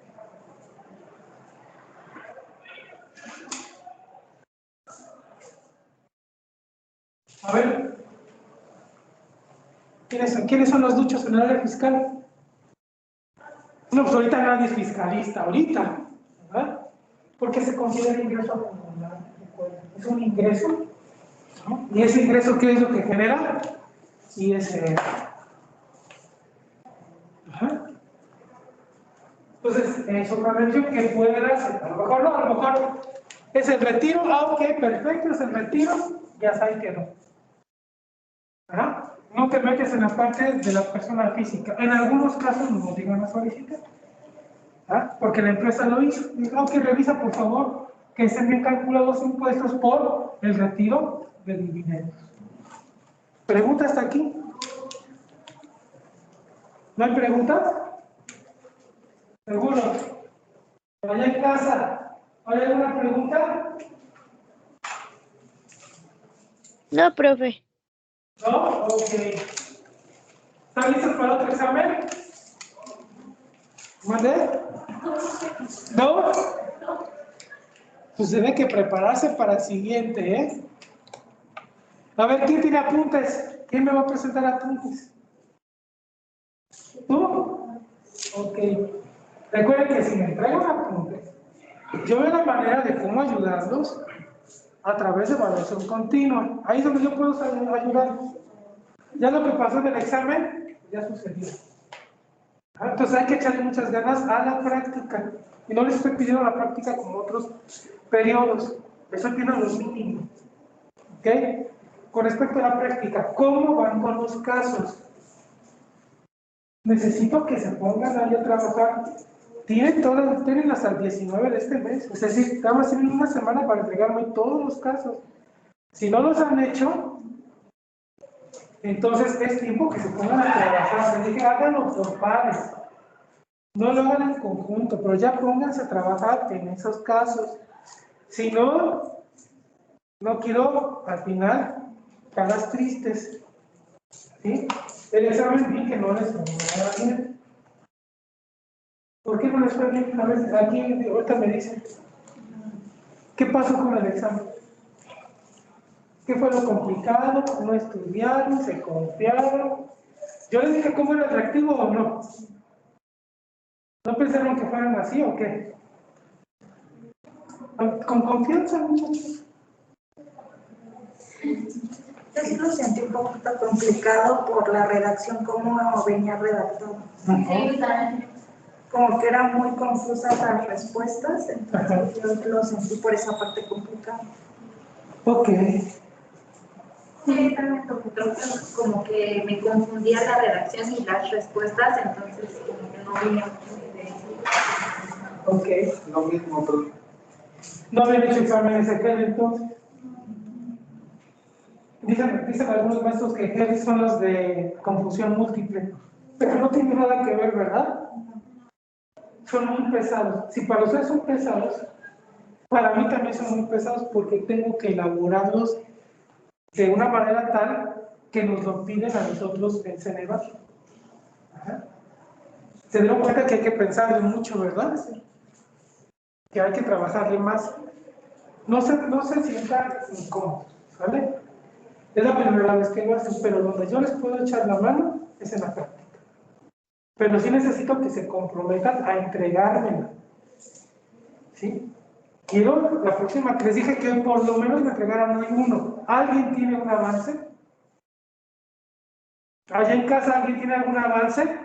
A ver, ¿quiénes son los duchos en el área fiscal? No, pues ahorita nadie es fiscalista, ahorita, ¿verdad? Porque se considera ingreso acumulado. Es un ingreso, ¿no? Y ese ingreso, ¿qué es lo que genera? ISR. Ajá. Entonces, es una mención que puede hacer. A lo mejor no, a lo mejor es el retiro. Ok, perfecto, es el retiro, ya sabes que no. ¿Ajá? No te metes en la parte de la persona física. En algunos casos nos obligan a solicitar. ¿Ah? Porque la empresa lo hizo. Dijo que revisa, por favor, que estén bien calculados impuestos por el retiro de dividendos. ¿Pregunta hasta aquí? ¿No hay preguntas? ¿Seguro? Allá en casa, ¿hay alguna pregunta? No, profe. ¿No? Ok. ¿Están listos para otro examen? ¿Mande? ¿No? Pues tiene que prepararse para el siguiente, ¿eh? A ver, ¿quién tiene apuntes? ¿Quién me va a presentar apuntes? ¿Tú? Ok. Recuerden que si me entregan apuntes, yo veo la manera de cómo ayudarlos a través de evaluación continua. Ahí es donde yo puedo ayudarlos. Ya lo que pasó en el examen, ya sucedió. Entonces hay que echarle muchas ganas a la práctica. Y no les estoy pidiendo la práctica como otros periodos. Les estoy pidiendo los mínimos. ¿Ok? Con respecto a la práctica, ¿cómo van con los casos? Necesito que se pongan ahí a trabajar. Tienen hasta el 19 de este mes. Es decir, nada más tienen una semana para entregarme todos los casos. Si no los han hecho, entonces es tiempo que se pongan a trabajar. Les dije, háganlo por pares. No lo hagan en conjunto, pero ya pónganse a trabajar en esos casos. Si no, no quiero al final caras tristes. ¿Sí? El examen vi que no les fue bien. ¿Por qué no les fue bien? A ver, aquí ahorita me dicen. ¿Qué pasó con el examen? ¿Qué fue lo complicado? ¿No estudiaron? ¿Se confiaron? Yo les dije cómo era atractivo o no. ¿No pensaron que fueran así o qué? Con confianza, muchachos. Yo sí lo sentí un poquito complicado por la redacción, cómo venía redactado. Como que eran muy confusas las respuestas, entonces yo lo sentí por esa parte complicada. Ok. Sí, también como que me confundía la redacción y las respuestas, entonces como que no venía mucho de eso. Ok, lo mismo, pero no habían hecho exámenes de GEL entonces. Dicen algunos maestros que GEL son los de confusión múltiple, pero no tiene nada que ver, ¿verdad? Son muy pesados. Si para ustedes son pesados, para mí también son muy pesados porque tengo que elaborarlos de una manera tal que nos lo piden a nosotros en Ceneval. Se dieron cuenta que hay que pensarlo mucho, ¿verdad? que hay que trabajarle más. No se sientan incómodos, ¿vale? Es la primera vez que lo hacen, pero donde yo les puedo echar la mano es en la práctica. Pero sí necesito que se comprometan a entregármela, ¿sí? Quiero, la próxima que les dije que por lo menos me entregaran hoy uno. ¿Alguien tiene un avance? ¿Allá en casa alguien tiene algún avance?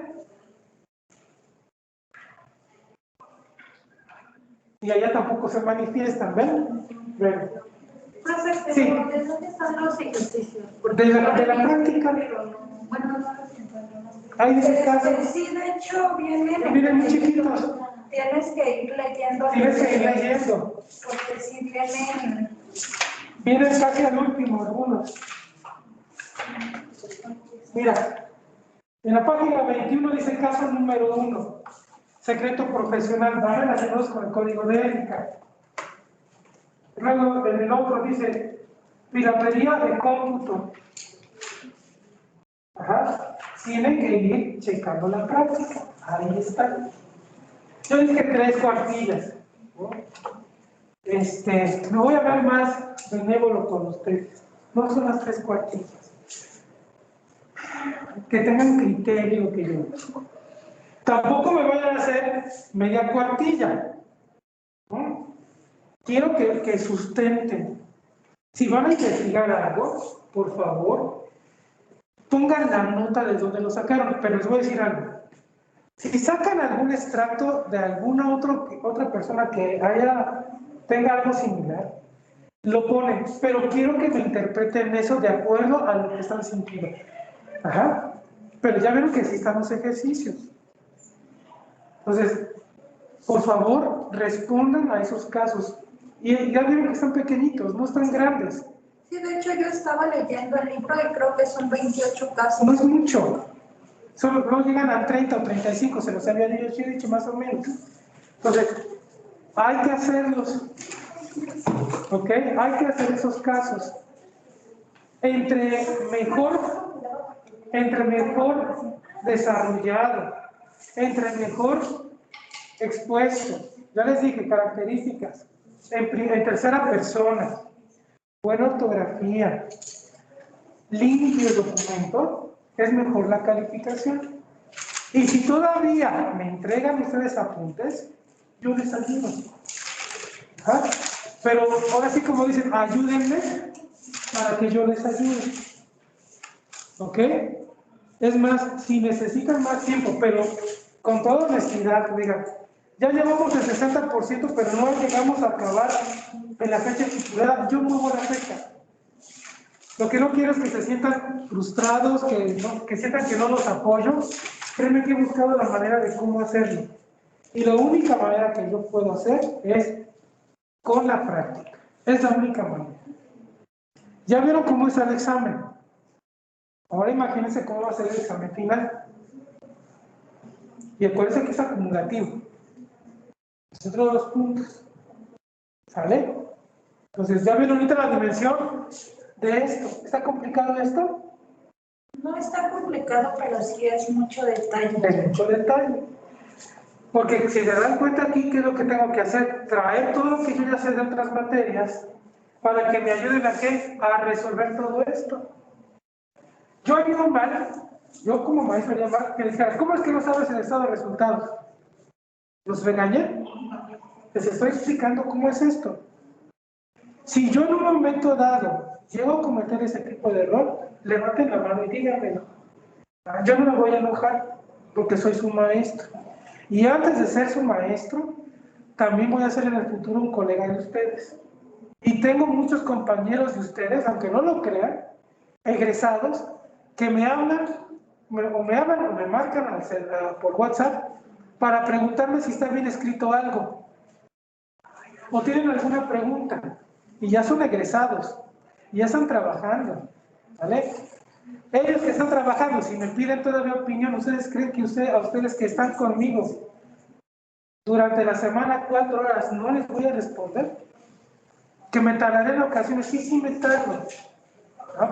Y allá tampoco se manifiestan, ¿ven? Ven. Profe, Sí. pero ¿de dónde están los ejercicios? De la práctica. Pero no, bueno, no los entendemos. Ahí dice casa. Sí, de hecho, vienen. Miren muy chiquitos. Tienes que ir leyendo. Tienes que ir leyendo. Porque si vienen. Vienen casi al último algunos. Mira, en la página 21 dice caso número 1. Secreto profesional, va relacionados con el código de ética. Luego en el otro dice piratería de cómputo. Ajá. Tienen que ir checando la práctica. Ahí está. Yo dije 3 cuartillas, ¿no? Me voy a ver más benévolo con ustedes. No son las 3 cuartillas. Que tengan criterio que yo. Tampoco me vayan a hacer media cuartilla, ¿no? Quiero que sustenten. Si van a investigar algo, por favor, pongan la nota de dónde lo sacaron. Pero les voy a decir algo. Si sacan algún extracto de alguna otra persona que tenga algo similar, lo ponen. Pero quiero que me interpreten eso de acuerdo a lo que están sintiendo. Ajá. Pero ya vieron que sí están los ejercicios. Entonces, por favor, respondan a esos casos. Y ya vieron que están pequeñitos, no están grandes. Sí, de hecho, yo estaba leyendo el libro y creo que son 28 casos. No es mucho. Solo no llegan a 30 o 35, se los había dicho más o menos. Entonces, hay que hacerlos. ¿Ok? Hay que hacer esos casos. Entre mejor desarrollado, entre mejor expuesto. Ya les dije características. En tercera persona, buena ortografía, limpio el documento, es mejor la calificación. Y si todavía me entregan ustedes apuntes, yo les ayudo. ¿Ah? Pero ahora sí, como dicen, ayúdenme para que yo les ayude. ¿Ok? Es más, si necesitan más tiempo, pero con toda honestidad, digan, ya llevamos el 60%, pero no llegamos a acabar en la fecha estipulada, yo muevo la fecha. Lo que no quiero es que se sientan frustrados, que sientan que no los apoyo. Créanme que he buscado la manera de cómo hacerlo. Y la única manera que yo puedo hacer es con la práctica. Es la única manera. ¿Ya vieron cómo es el examen? Ahora imagínense cómo va a ser el examen final. Y acuérdense que es acumulativo. Es otro de los puntos. ¿Sale? Entonces, ¿ya vieron ahorita la dimensión de esto? ¿Está complicado esto? No está complicado, pero sí es mucho detalle. Es mucho detalle. Porque si se dan cuenta aquí, ¿qué es lo que tengo que hacer? Traer todo lo que yo ya sé de otras materias para que me ayuden a qué? A resolver todo esto. Yo haría mal, yo como maestro haría mal, que dijeras, ¿cómo es que no sabes el estado de resultados? ¿Los regañé? Les estoy explicando cómo es esto. Si yo en un momento dado llego a cometer ese tipo de error, levanten la mano y díganmelo. Yo no me voy a enojar porque soy su maestro. Y antes de ser su maestro, también voy a ser en el futuro un colega de ustedes. Y tengo muchos compañeros de ustedes, aunque no lo crean, egresados, que me hablan o me marcan por WhatsApp para preguntarme si está bien escrito algo. O tienen alguna pregunta. Y ya son egresados. Y ya están trabajando. ¿Vale? Ellos que están trabajando, si me piden todavía opinión, ¿ustedes creen que a ustedes que están conmigo durante la semana 4 horas no les voy a responder? Que me tardaré en ocasiones, sí me tardo,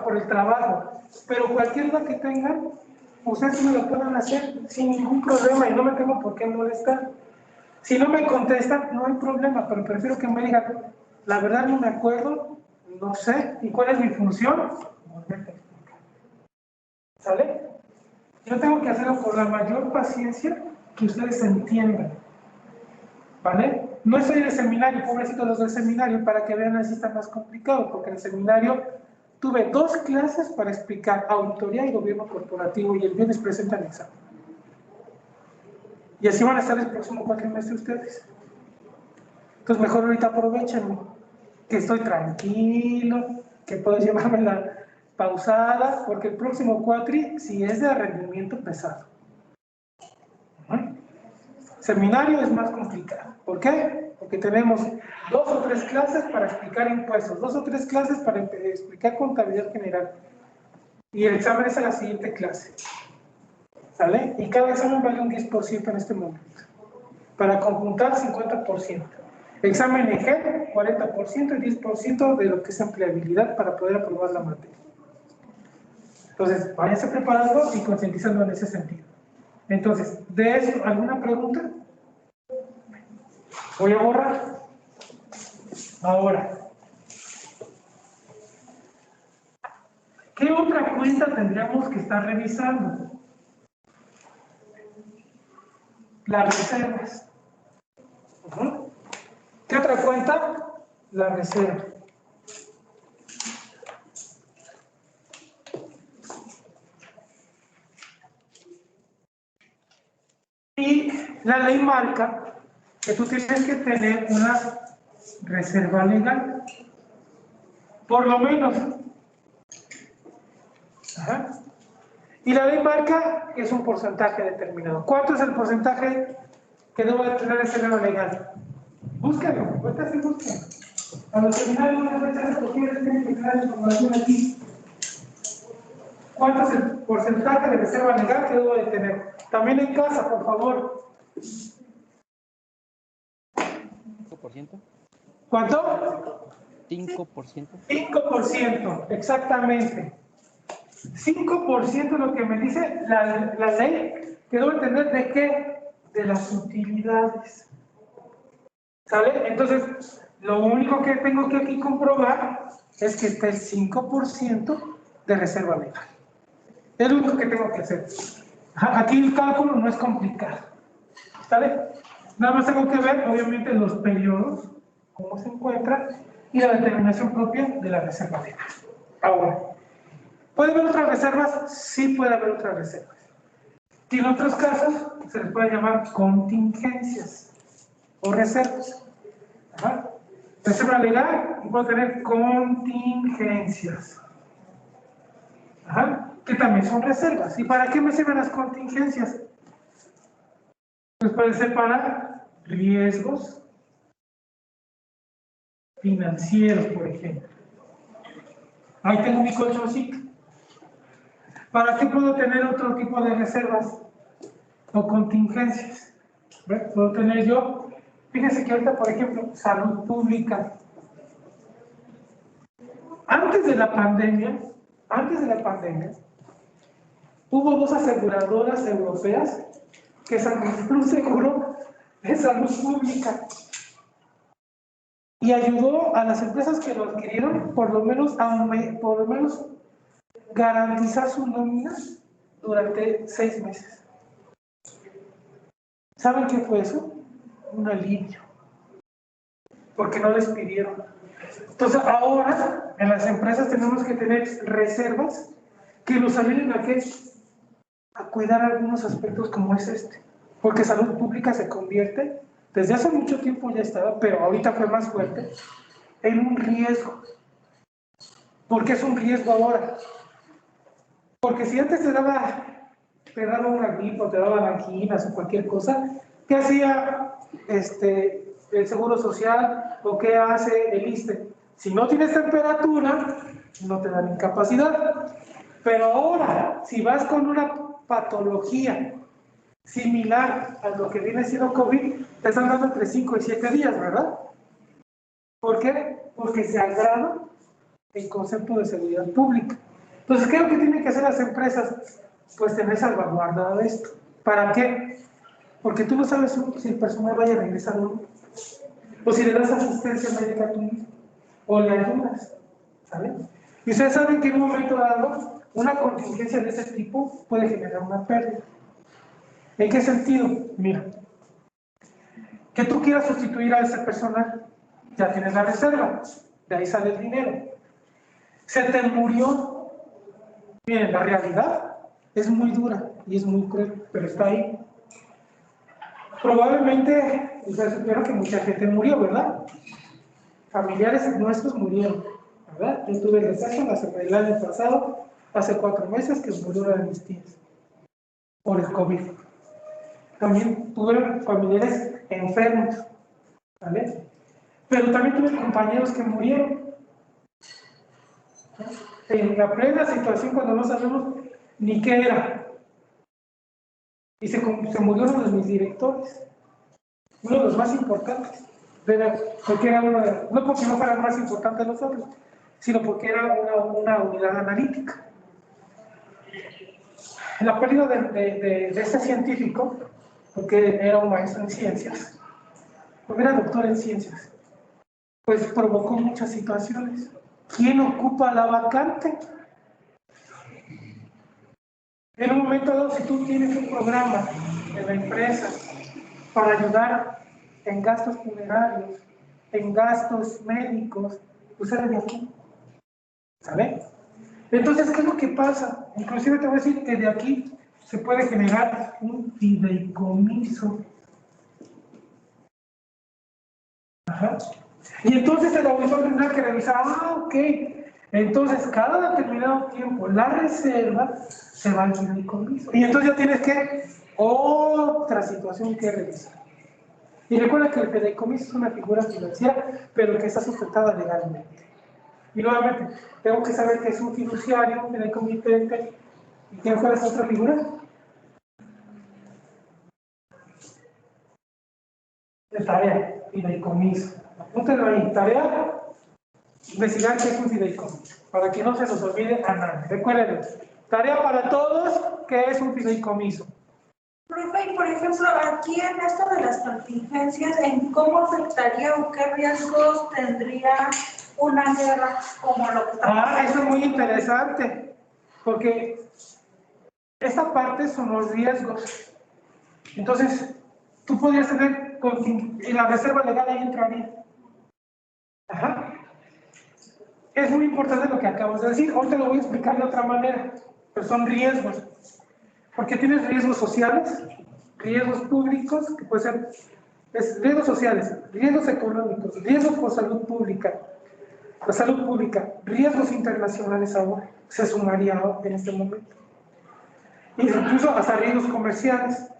por el trabajo, pero cualquier duda que tengan, ustedes me lo pueden hacer sin ningún problema y no me tengo por qué molestar. Si no me contestan, no hay problema, pero prefiero que me digan, la verdad no me acuerdo, no sé, ¿y cuál es mi función? ¿Sale? Yo tengo que hacerlo con la mayor paciencia que ustedes entiendan, ¿vale? No estoy en el seminario, pobrecitos los del seminario, para que vean así está más complicado, porque en el seminario tuve 2 clases para explicar auditoría y gobierno corporativo y el viernes presentan examen. Y así van a estar el próximo cuatrimestre ustedes. Entonces mejor ahorita aprovechenlo, que estoy tranquilo, que puedo llevármela pausada, porque el próximo cuatri sí es de rendimiento pesado. Seminario es más complicado. ¿Por qué? Porque tenemos 2 o 3 clases para explicar impuestos, 2 o 3 clases para explicar contabilidad general. Y el examen es a la siguiente clase. ¿Sale? Y cada examen vale un 10% en este momento. Para conjuntar 50%. Examen EGEL, 40% y 10% de lo que es empleabilidad para poder aprobar la materia. Entonces, váyanse preparando y concientizando en ese sentido. Entonces, ¿de eso alguna pregunta? Voy a borrar. Ahora, ¿qué otra cuenta tendríamos que estar revisando? Las reservas. ¿Qué otra cuenta? La reserva. Y la ley marca que tú tienes que tener una reserva legal. Por lo menos. Ajá. Y la ley marca que es un porcentaje determinado. ¿Cuánto es el porcentaje que debo de tener reserva legal? Búsquenlo, ahorita sí búsquenlo. A los seminarios de fechas escogidas tienen que tener información aquí. ¿Cuánto es el porcentaje de reserva legal que debo de tener? También en casa, por favor. ¿5%? ¿Cuánto? 5%. 5%, exactamente. 5% es lo que me dice la ley que debo tener de qué? De las utilidades. ¿Sale? Entonces, lo único que tengo que aquí comprobar es que esté el 5% de reserva legal. Es lo único que tengo que hacer. Aquí el cálculo no es complicado. ¿Sale? Nada más tengo que ver, obviamente, los periodos, cómo se encuentra, y la determinación propia de la reserva legal. Ahora, ¿puede haber otras reservas? Sí puede haber otras reservas. Y en otros casos se les puede llamar contingencias o reservas. Ajá. Reserva legal y puedo tener contingencias. Ajá. Que también son reservas. ¿Y para qué me sirven las contingencias? Pues puede ser para riesgos financieros, por ejemplo. Ahí tengo mi colchoncito. ¿Para qué puedo tener otro tipo de reservas o contingencias? ¿Ves? Puedo tener yo, fíjense que ahorita, por ejemplo, salud pública. Antes de la pandemia, hubo 2 aseguradoras europeas que sacaron un seguro de salud pública y ayudó a las empresas que lo adquirieron por lo menos garantizar sus nóminas durante 6 meses. ¿Saben qué fue eso? Un alivio, porque no les pidieron. Entonces ahora en las empresas tenemos que tener reservas que nos ayuden a qué? A cuidar algunos aspectos como es este, porque salud pública se convierte, desde hace mucho tiempo ya estaba, pero ahorita fue más fuerte, en un riesgo. ¿Por qué es un riesgo ahora? Porque si antes te daba una gripe o te daba anginas o cualquier cosa, ¿qué hacía el Seguro Social o qué hace el ISSSTE? Si no tienes temperatura, no te dan incapacidad. Pero ahora, si vas con una patología similar a lo que viene siendo COVID, te están dando entre 5 y 7 días, ¿verdad? ¿Por qué? Porque se agrava el concepto de seguridad pública. Entonces, ¿qué es lo que tienen que hacer las empresas? Pues tener salvaguardado esto. ¿Para qué? porque tú no sabes si el personal vaya a regresar o no, o si le das asistencia médica a tú mismo, o le ayudas, ¿sabes? Y ustedes saben que en un momento dado, una contingencia de ese tipo puede generar una pérdida. ¿En qué sentido? Mira, que tú quieras sustituir a ese personal, ya tienes la reserva, de ahí sale el dinero. Se te murió. Miren, la realidad es muy dura y es muy cruel, pero está ahí. Probablemente, ustedes supieron que mucha gente murió, ¿verdad? Familiares nuestros murieron, ¿verdad? Yo tuve el deceso el año pasado, hace 4 meses, que murió una de mis tías por el COVID. También tuve familiares enfermos, ¿vale? Pero también tuve compañeros que murieron. En la plena situación, cuando no sabemos ni qué era. Y se murió uno de mis directores, uno de los más importantes. Porque era no porque no fuera el más importante de nosotros, sino porque era una unidad analítica. La pérdida de ese científico, porque era un maestro en ciencias, porque era doctor en ciencias, pues provocó muchas situaciones. ¿Quién ocupa la vacante? En un momento dado, si tú tienes un programa en la empresa para ayudar en gastos funerarios, en gastos médicos, pues eres de aquí, ¿sabes? Entonces, ¿qué es lo que pasa? Inclusive te voy a decir que de aquí se puede generar un fideicomiso. Ajá. Y entonces el auditor tendrá que revisar, ok, entonces cada determinado tiempo la reserva se va al fideicomiso. Y entonces ya tienes que otra situación que revisar. Y recuerda que el fideicomiso es una figura financiera, pero que está sustentada legalmente. Y nuevamente, tengo que saber que es un fiduciario, un fideicomitente. ¿Y quién fue esa otra figura? De tarea, fideicomiso. Apúntenlo ahí, tarea, investigar qué es un fideicomiso, para que no se nos olvide a nadie. Recuerden, tarea para todos, ¿qué es un fideicomiso? Profe, y por ejemplo, aquí en esto de las contingencias, ¿en cómo afectaría o qué riesgos tendría una guerra como lo que estamos haciendo? Eso es muy interesante, porque esta parte son los riesgos. Entonces, tú podrías tener, y la reserva legal ahí entraría. Ajá. Es muy importante lo que acabas de decir. Ahorita lo voy a explicar de otra manera, pero son riesgos. Porque tienes riesgos sociales, riesgos públicos, que puede ser riesgos sociales, riesgos económicos, riesgos por salud pública, la salud pública, riesgos internacionales ahora, se sumaría en este momento. Incluso hasta riesgos comerciales.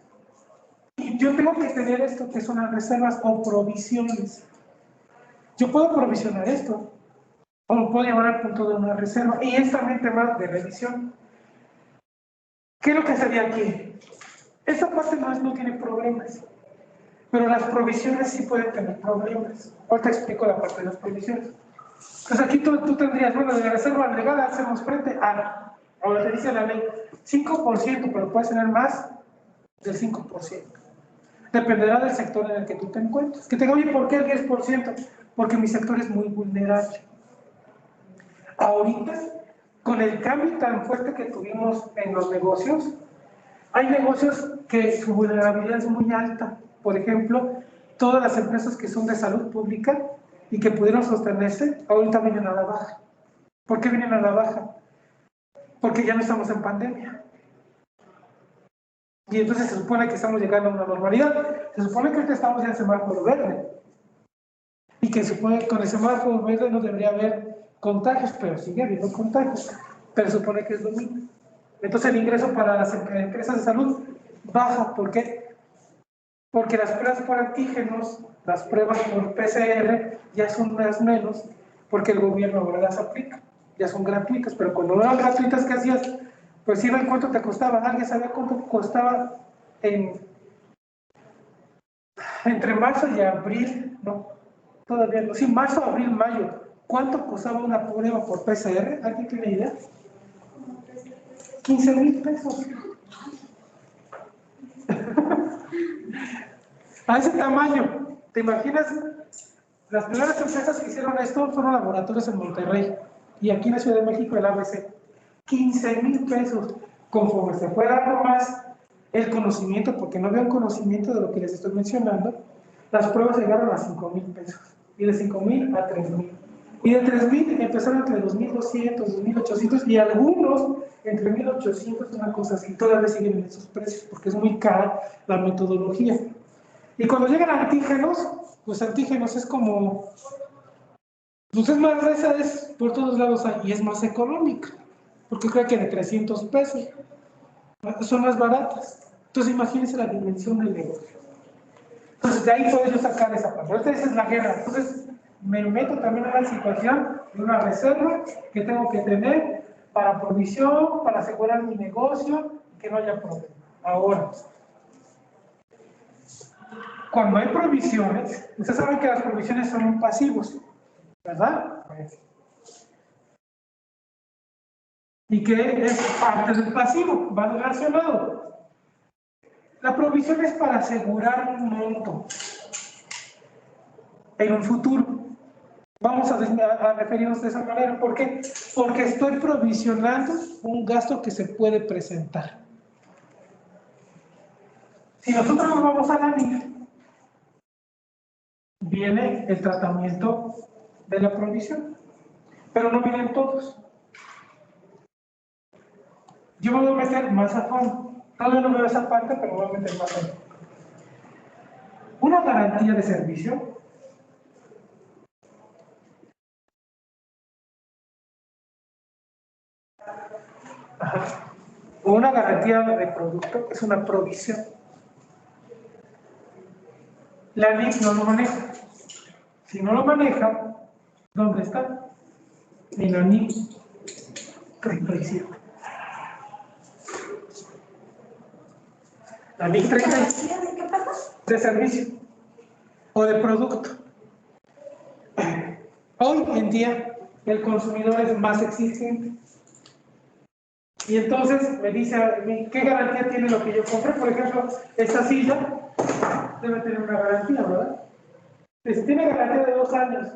Y yo tengo que tener esto, que son las reservas o provisiones. Yo puedo provisionar esto, o lo puedo llevar al punto de una reserva, y es también tema de revisión. ¿Qué es lo que sería aquí? Esta parte no tiene problemas, pero las provisiones sí pueden tener problemas. Ahorita explico la parte de las provisiones. Pues aquí tú tendrías, bueno, de la reserva legal hacemos frente a, ahora te dice la ley, 5%, pero puedes tener más del 5%. Dependerá del sector en el que tú te encuentres. Que te diga, oye, ¿por qué el 10%? Porque mi sector es muy vulnerable. Ahorita, con el cambio tan fuerte que tuvimos en los negocios, hay negocios que su vulnerabilidad es muy alta. Por ejemplo, todas las empresas que son de salud pública y que pudieron sostenerse, ahorita vienen a la baja. ¿Por qué vienen a la baja? Porque ya no estamos en pandemia. Y entonces se supone que estamos llegando a una normalidad. Se supone que ahorita estamos en semáforo verde. Y que supone que con el semáforo verde no debería haber contagios, pero sigue habiendo contagios. Pero se supone que es lo mismo. Entonces el ingreso para las empresas de salud baja. ¿Por qué? Porque las pruebas por antígenos, las pruebas por PCR ya son más menos, porque el gobierno ahora las aplica. Ya son gratuitas, pero cuando no eran gratuitas, ¿qué hacías? Pues si ven cuánto te costaba. ¿Alguien sabía cuánto costaba entre marzo y abril? No, todavía no. Sí, marzo, abril, mayo. ¿Cuánto costaba una prueba por PCR? ¿Alguien tiene idea? 15,000 pesos. A ese tamaño, ¿te imaginas? Las primeras empresas que hicieron esto fueron laboratorios en Monterrey y aquí en la Ciudad de México el ABC. 15,000 pesos. Conforme se fue dando más el conocimiento, porque no había un conocimiento de lo que les estoy mencionando, las pruebas llegaron a 5,000 pesos. Y de 5,000 a 3,000. Y de 3,000 empezaron entre 2,200, 2,800 y algunos entre 1,800, una cosa así. Todavía siguen en esos precios porque es muy cara la metodología. Y cuando llegan antígenos, pues antígenos es como, pues es más, esa es por todos lados y es más económica, porque creo que de 300 pesos son más baratas. Entonces imagínense la dimensión del negocio. Entonces de ahí puedo yo sacar esa parte. Esta es la guerra. Entonces me meto también en la situación de una reserva que tengo que tener para provisión, para asegurar mi negocio, que no haya problema. Ahora, cuando hay provisiones, ustedes saben que las provisiones son pasivos, ¿verdad? Y que es parte del pasivo, va relacionado. La provisión es para asegurar un monto en un futuro. Vamos a referirnos de esa manera. ¿Por qué? Porque estoy provisionando un gasto que se puede presentar. Si nosotros nos vamos a la NIF, viene el tratamiento de la provisión, pero no vienen todos. Yo me voy a meter más a fondo. Todavía no veo esa parte, pero me voy a meter más a fondo. Una garantía de servicio o una garantía de producto es una provisión. La NIF no lo maneja. Si no lo maneja, ¿dónde está? En la NIF 37. La NIF 37 ¿De qué pasa? de servicio o de producto. Hoy en día el consumidor es más exigente. Y entonces me dice a mí, ¿qué garantía tiene lo que yo compré? Por ejemplo, esta silla debe tener una garantía, ¿verdad? Pues tiene garantía de 2 años.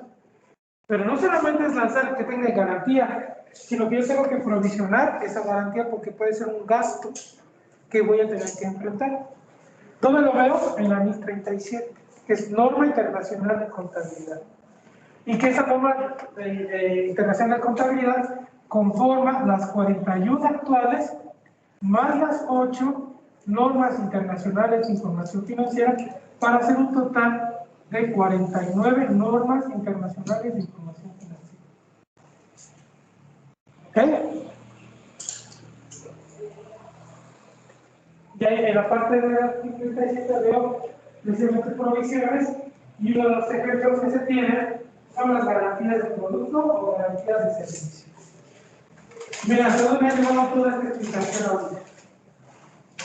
Pero no solamente es lanzar que tenga garantía, sino que yo tengo que provisionar esa garantía porque puede ser un gasto que voy a tener que enfrentar. ¿Dónde lo veo? En la NIF 37, que es Norma Internacional de Contabilidad. Y que esa norma internacional de contabilidad conforma las 41 actuales más las 8 normas internacionales de información financiera para hacer un total de 49 normas internacionales de información financiera. ¿Ok? Y ahí en la parte de la 37 veo precisamente provisiones y uno de los ejemplos que se tienen son las garantías de producto o garantías de servicio. Mira, todos me han llevado toda esta explicación ahorita.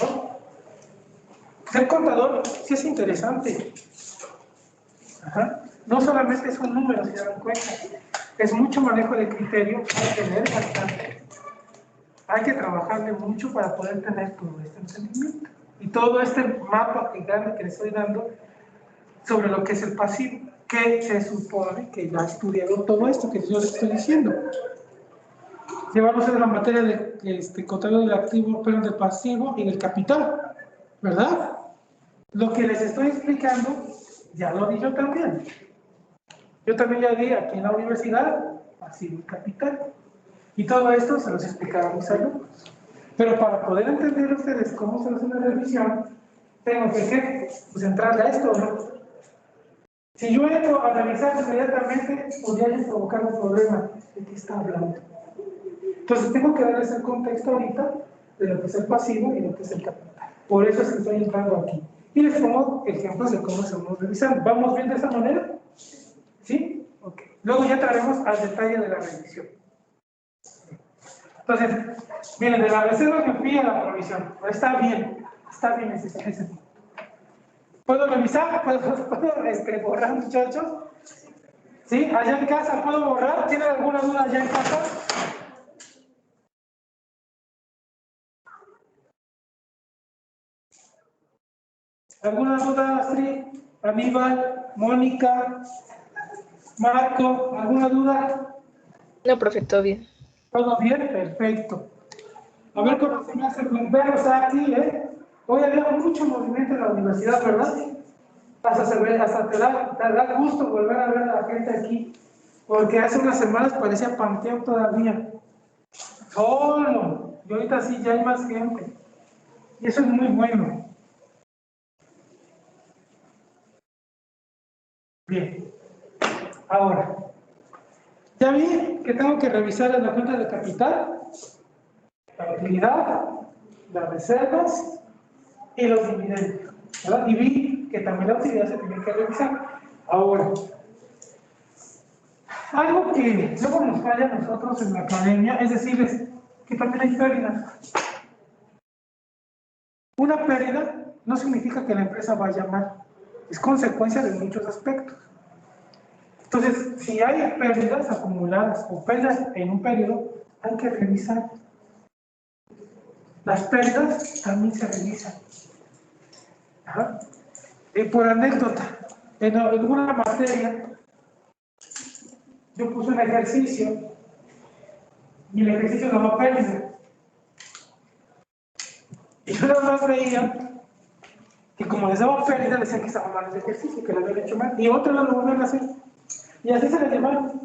¿No? Ser contador sí es interesante. Ajá. No solamente es un número, si se dan cuenta. Es mucho manejo de criterio, hay que tener bastante. Hay que trabajarle mucho para poder tener todo este entendimiento. Y todo este mapa grande que les estoy dando sobre lo que es el pasivo, que se supone que ya estudiaron todo esto que yo les estoy diciendo. Llevamos en la materia de contabilidad del activo, pero del pasivo y del capital, ¿verdad? Lo que les estoy explicando, ya lo di yo también. Yo también ya di aquí en la universidad, pasivo y capital. Y todo esto se los explicaba a mis alumnos. Pero para poder entender ustedes cómo se hace una revisión, tengo que ¿qué? Pues entrarle a esto, ¿no? Si yo entro a revisar inmediatamente, podría yo provocar un problema. ¿De qué está hablando? Entonces tengo que darles el contexto ahorita de lo que es el pasivo y lo que es el capital. Por eso es que estoy entrando aquí. Y les pongo ejemplos de cómo se vamos revisando. ¿Vamos bien de esa manera? ¿Sí? Ok. Luego ya entraremos al detalle de la revisión. Entonces, miren, de la reserva me fui a la provisión. Está bien ese punto. ¿Puedo revisar? ¿Puedo borrar, muchachos? ¿Sí? ¿Allá en casa puedo borrar? ¿Tienen alguna duda allá en casa? ¿Alguna duda, Astrid? Aníbal, Mónica, Marco, ¿alguna duda? No, profe, todo bien. ¿Todo bien? Perfecto. A ver cómo se me hace ver, o sea, aquí, hoy había mucho movimiento en la universidad, ¿verdad? Hasta te da gusto volver a ver a la gente aquí, porque hace unas semanas parecía panteón todavía. Solo, y ahorita sí ya hay más gente. Y eso es muy bueno. Bien. Ahora, ya vi que tengo que revisar la cuenta de capital, la utilidad, las reservas y los dividendos, ¿verdad? Y vi que también la utilidad se tiene que revisar. Ahora, algo que luego nos falla a nosotros en la academia es decirles que también hay pérdidas. Una pérdida no significa que la empresa vaya mal, es consecuencia de muchos aspectos. Entonces, si hay pérdidas acumuladas o pérdidas en un periodo, hay que revisar. Las pérdidas también se revisan. Ajá. Por anécdota, en alguna materia, yo puse un ejercicio y el ejercicio daba pérdida. Y yo nada más veía que como les daba pérdida, decían que estaba mal el ejercicio, que lo habían hecho mal, y otro lo volvían a hacer. Y así se les llevaron.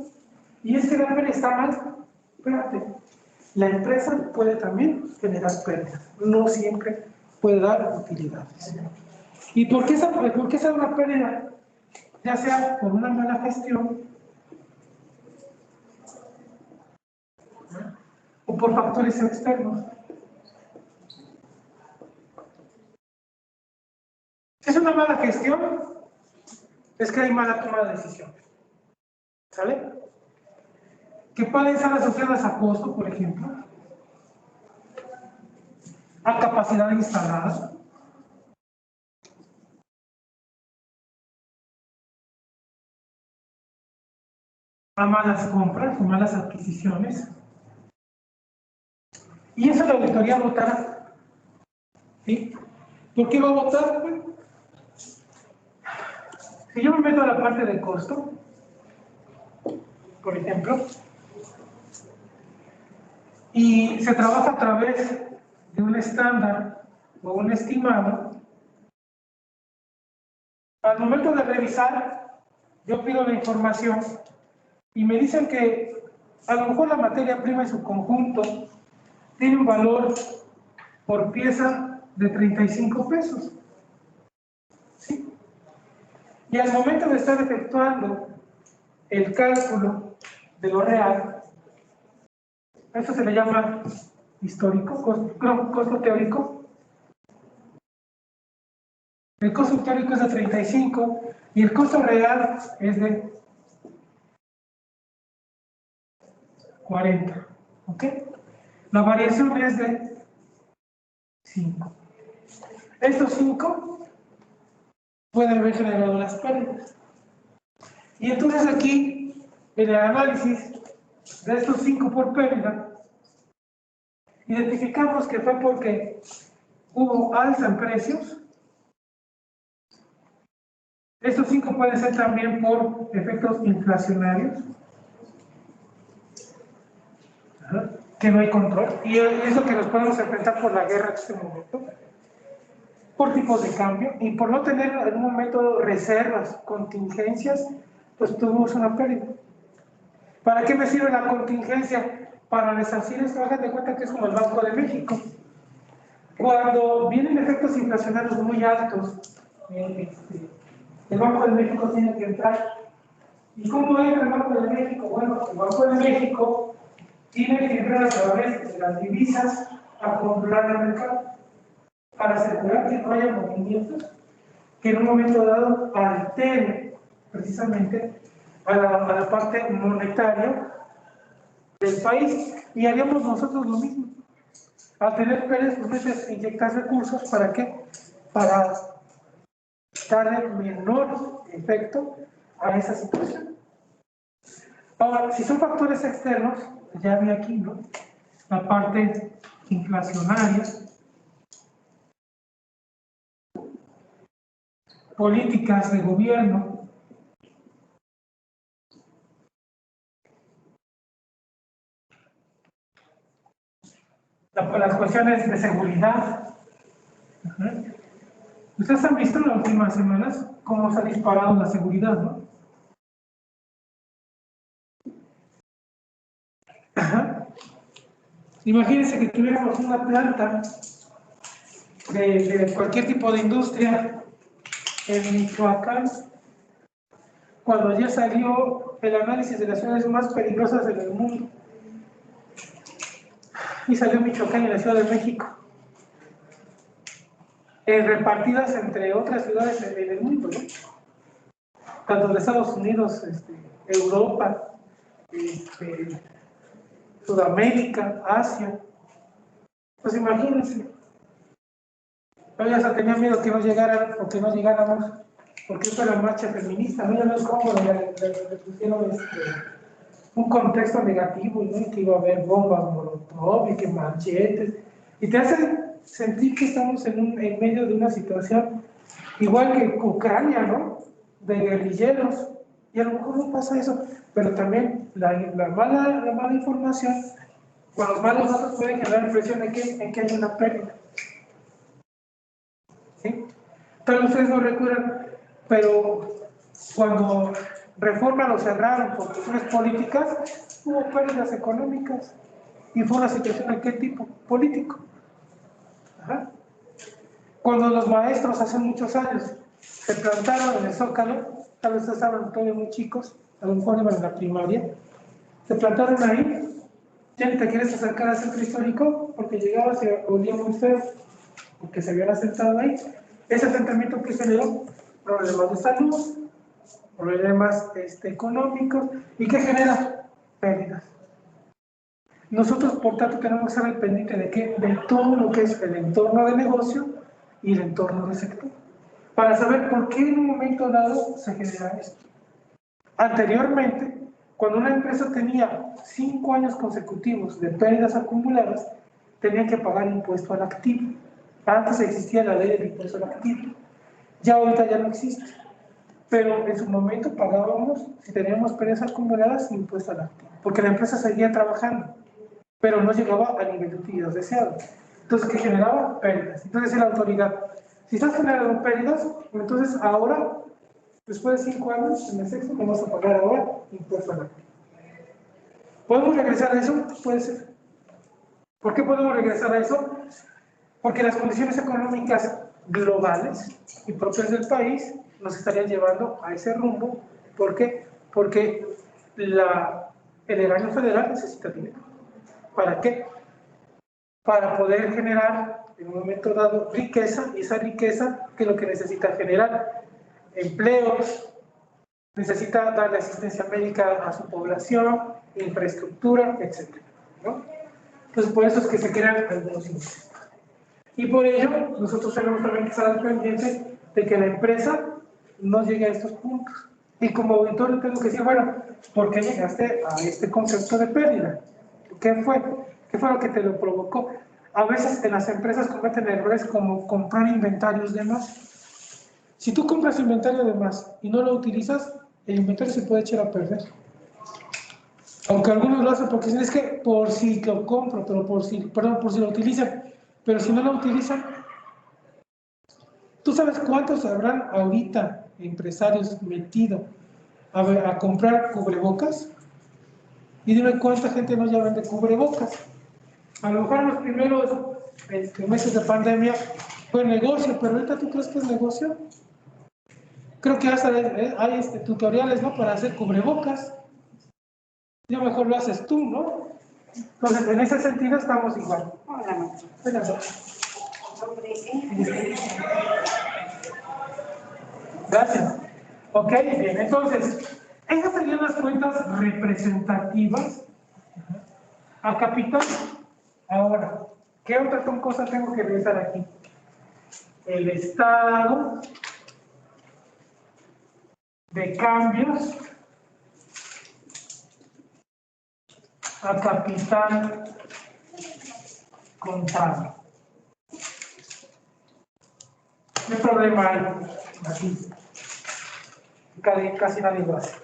Y es que la pérdida está mal. Espérate, la empresa puede también generar pérdidas, no siempre puede dar utilidades. ¿Y por qué esa es una pérdida? Ya sea por una mala gestión o por factores externos. Si es una mala gestión, es que hay mala toma de decisiones. ¿Sale? Que pueden ser asociadas a costo, por ejemplo, a capacidad instalada, a malas compras o malas adquisiciones. Y eso la auditoría votará. ¿Sí? ¿Por qué va a votar? Si yo me meto a la parte de costo, por ejemplo, y se trabaja a través de un estándar o un estimado, al momento de revisar, yo pido la información y me dicen que a lo mejor la materia prima en su conjunto tiene un valor por pieza de 35 pesos. ¿Sí? Y al momento de estar efectuando el cálculo de lo real, eso se le llama histórico, costo teórico. El costo teórico es de 35 y el costo real es de 40. ¿Ok? La variación es de 5. Estos 5 pueden haber generado las pérdidas. Y entonces aquí, en el análisis de estos 5 por pérdida, identificamos que fue porque hubo alza en precios. Estos 5 pueden ser también por efectos inflacionarios, que no hay control, y eso que nos podemos enfrentar por la guerra en este momento, por tipos de cambio, y por no tener en un momento reservas, contingencias, pues tuvimos una pérdida. ¿Para qué me sirve la contingencia? Para resarcir esto. Hagan de cuenta que es como el Banco de México. Cuando vienen efectos inflacionarios muy altos, el Banco de México tiene que entrar. ¿Y cómo entra el Banco de México? Bueno, el Banco de México tiene que entrar a través de las divisas a controlar el mercado para asegurar que no haya movimientos que en un momento dado alteren precisamente a la parte monetaria del país. Y haríamos nosotros lo mismo. Al tener pérdidas, pues inyectar recursos, ¿para qué? Para darle menor efecto a esa situación. Ahora, si son factores externos, ya vi aquí, ¿no? La parte inflacionaria, políticas de gobierno, las cuestiones de seguridad. Ustedes han visto en las últimas semanas cómo se ha disparado la seguridad, ¿no? Imagínense que tuviéramos una planta de cualquier tipo de industria en Michoacán, cuando ya salió el análisis de las ciudades más peligrosas del mundo, y salió Michoacán y la Ciudad de México, repartidas entre otras ciudades en el mundo, ¿no? Tanto de Estados Unidos, Europa, Sudamérica, Asia. Pues imagínense. Yo ya hasta tenía miedo que no llegaran o que no llegáramos, porque esto era marcha feminista, ¿no? Ya no es como le pusieron un contexto negativo, ¿no? Que iba a haber bombas molotov y que machetes, y te hacen sentir que estamos en medio de una situación igual que Ucrania, ¿no? De guerrilleros, y a lo mejor no pasa eso, pero también la mala información, con los malos datos pueden generar impresión en que hay una pérdida. ¿Sí? Tal vez ustedes no recuerdan, pero cuando Reforma lo cerraron por cuestiones políticas, hubo pérdidas económicas, y fue una situación de qué tipo? Político. Ajá. Cuando los maestros hace muchos años se plantaron en el Zócalo, tal vez ustedes estaban todavía muy chicos, a lo mejor iban en la primaria, se plantaron ahí, ya ni te quieres acercar al centro histórico porque llegabas y olía muy feo, porque se habían asentado ahí. Ese asentamiento que generó problemas de salud, problemas económicos, ¿y qué genera? Pérdidas. Nosotros, por tanto, tenemos que estar al pendiente de qué, de todo lo que es el entorno de negocio y el entorno de sector, para saber por qué en un momento dado se genera esto. Anteriormente, cuando una empresa tenía 5 años consecutivos de pérdidas acumuladas, tenía que pagar impuesto al activo. Antes existía la ley del impuesto al activo. Ya ahorita ya no existe. Pero en su momento pagábamos, si teníamos pérdidas acumuladas, impuesto al activo, porque la empresa seguía trabajando, pero no llegaba al nivel de utilidad deseado. Entonces, ¿qué generaba? Pérdidas. Entonces, la autoridad, si estás generando pérdidas, entonces ahora, después de 5 años en el sexo, vamos a pagar ahora impuesto al activo. ¿Podemos regresar a eso? Puede ser. ¿Por qué podemos regresar a eso? Porque las condiciones económicas globales y propias del país nos estarían llevando a ese rumbo. ¿Por qué? Porque el erario federal necesita dinero. ¿Para qué? Para poder generar en un momento dado riqueza, y esa riqueza que es lo que necesita generar empleos, necesita darle asistencia médica a su población, infraestructura, etc. ¿no? Entonces por eso es que se crean algunos impuestos. Y por ello nosotros tenemos también que estar al pendiente de que la empresa no llegue a estos puntos. Y como auditor tengo que decir, bueno, ¿por qué llegaste a este concepto de pérdida? ¿Qué fue? ¿Qué fue lo que te lo provocó? A veces en las empresas cometen errores como comprar inventarios de más. Si tú compras inventario de más y no lo utilizas, el inventario se puede echar a perder. Aunque algunos lo hacen porque dicen, es que por si lo compro, pero por si lo utilizan, pero si no lo utilizan, ¿tú sabes cuántos habrán ahorita empresarios metidos a comprar cubrebocas? Y dime cuánta gente no ya vende cubrebocas. A lo mejor en los primeros meses de pandemia fue negocio, pero ahorita ¿tú crees que es negocio? Creo que hasta hay tutoriales, ¿no? Para hacer cubrebocas. Ya mejor lo haces tú, ¿no? Entonces, en ese sentido estamos igual. Hola, maestra. Gracias. Ok, bien. Entonces, esas serían las cuentas representativas a capital. Ahora, ¿qué otra cosa tengo que revisar aquí? El estado de cambios a capital contable. ¿Qué problema hay? Aquí. Casi nadie lo hace.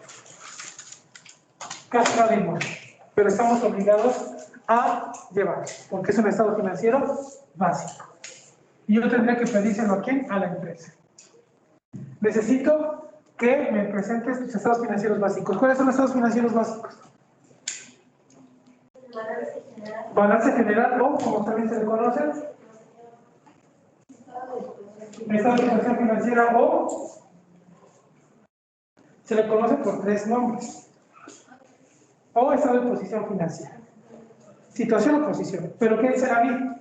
Casi nadie lo hace. Pero estamos obligados a llevar, porque es un estado financiero básico. Y yo tendría que pedírselo a quién, a la empresa. Necesito que me presentes tus estados financieros básicos. ¿Cuáles son los estados financieros básicos? Balance general o, como también se le conoce, estado de situación financiera o se le conoce por 3 nombres. O estado de posición financiera. Situación o posición. ¿Pero qué dice la BID?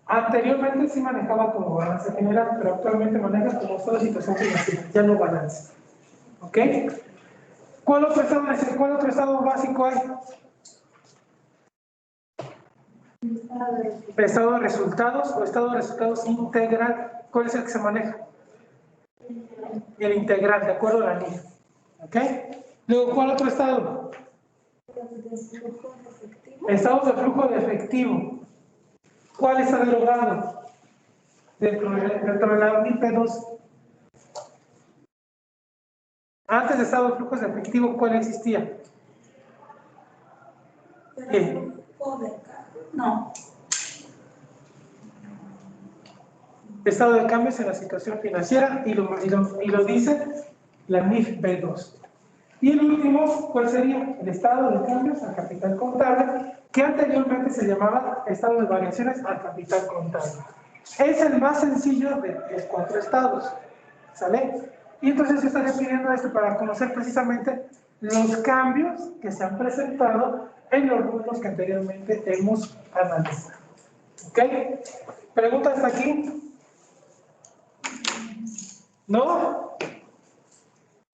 Anteriormente sí manejaba como balance general, pero actualmente maneja como estado de situación financiera, ya no balance. ¿Ok? ¿Cuál otro estado básico hay? Estado de resultados o estado de resultados integral. ¿Cuál es el que se maneja? El integral, de acuerdo a la línea. ¿Ok? Luego, ¿cuál otro estado? Estado de flujo de efectivo. ¿Cuál está derogado? Dentro de la MIP 2. Antes de estado de flujos de efectivo, ¿cuál existía? Bien. No. Estado de cambios en la situación financiera y lo dice la NIF B2. Y el último, ¿cuál sería? El estado de cambios al capital contable, que anteriormente se llamaba estado de variaciones al capital contable. Es el más sencillo de los 4 estados. ¿Sale? Y entonces yo estaré pidiendo esto para conocer precisamente los cambios que se han presentado en los rubros que anteriormente hemos analizado. ¿Ok? ¿Preguntas hasta aquí? ¿No?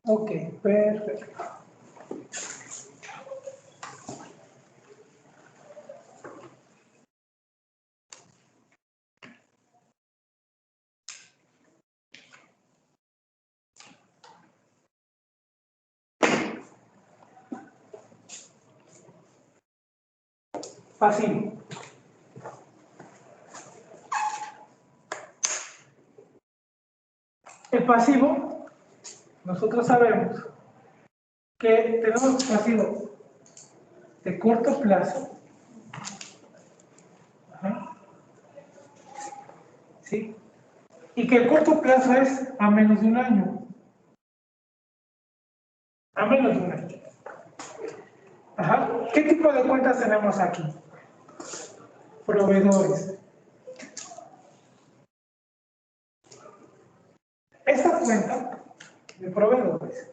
Ok, perfecto. Pasivo. El pasivo, nosotros sabemos que tenemos pasivo de corto plazo. Ajá. ¿Sí? Y que el corto plazo es a menos de un año. A menos de un año. Ajá. ¿Qué tipo de cuentas tenemos aquí? Proveedores. Esta cuenta de proveedores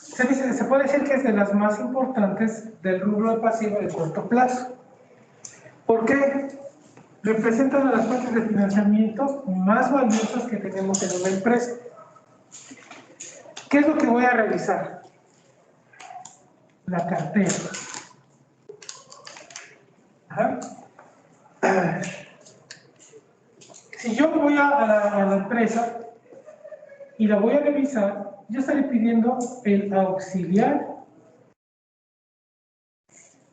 se puede decir que es de las más importantes del rubro de pasivo de corto plazo. ¿Por qué? Representan una de las fuentes de financiamiento más valiosas que tenemos en una empresa. ¿Qué es lo que voy a revisar? La cartera. Ajá. Si yo voy a la empresa y la voy a revisar, yo estaré pidiendo el auxiliar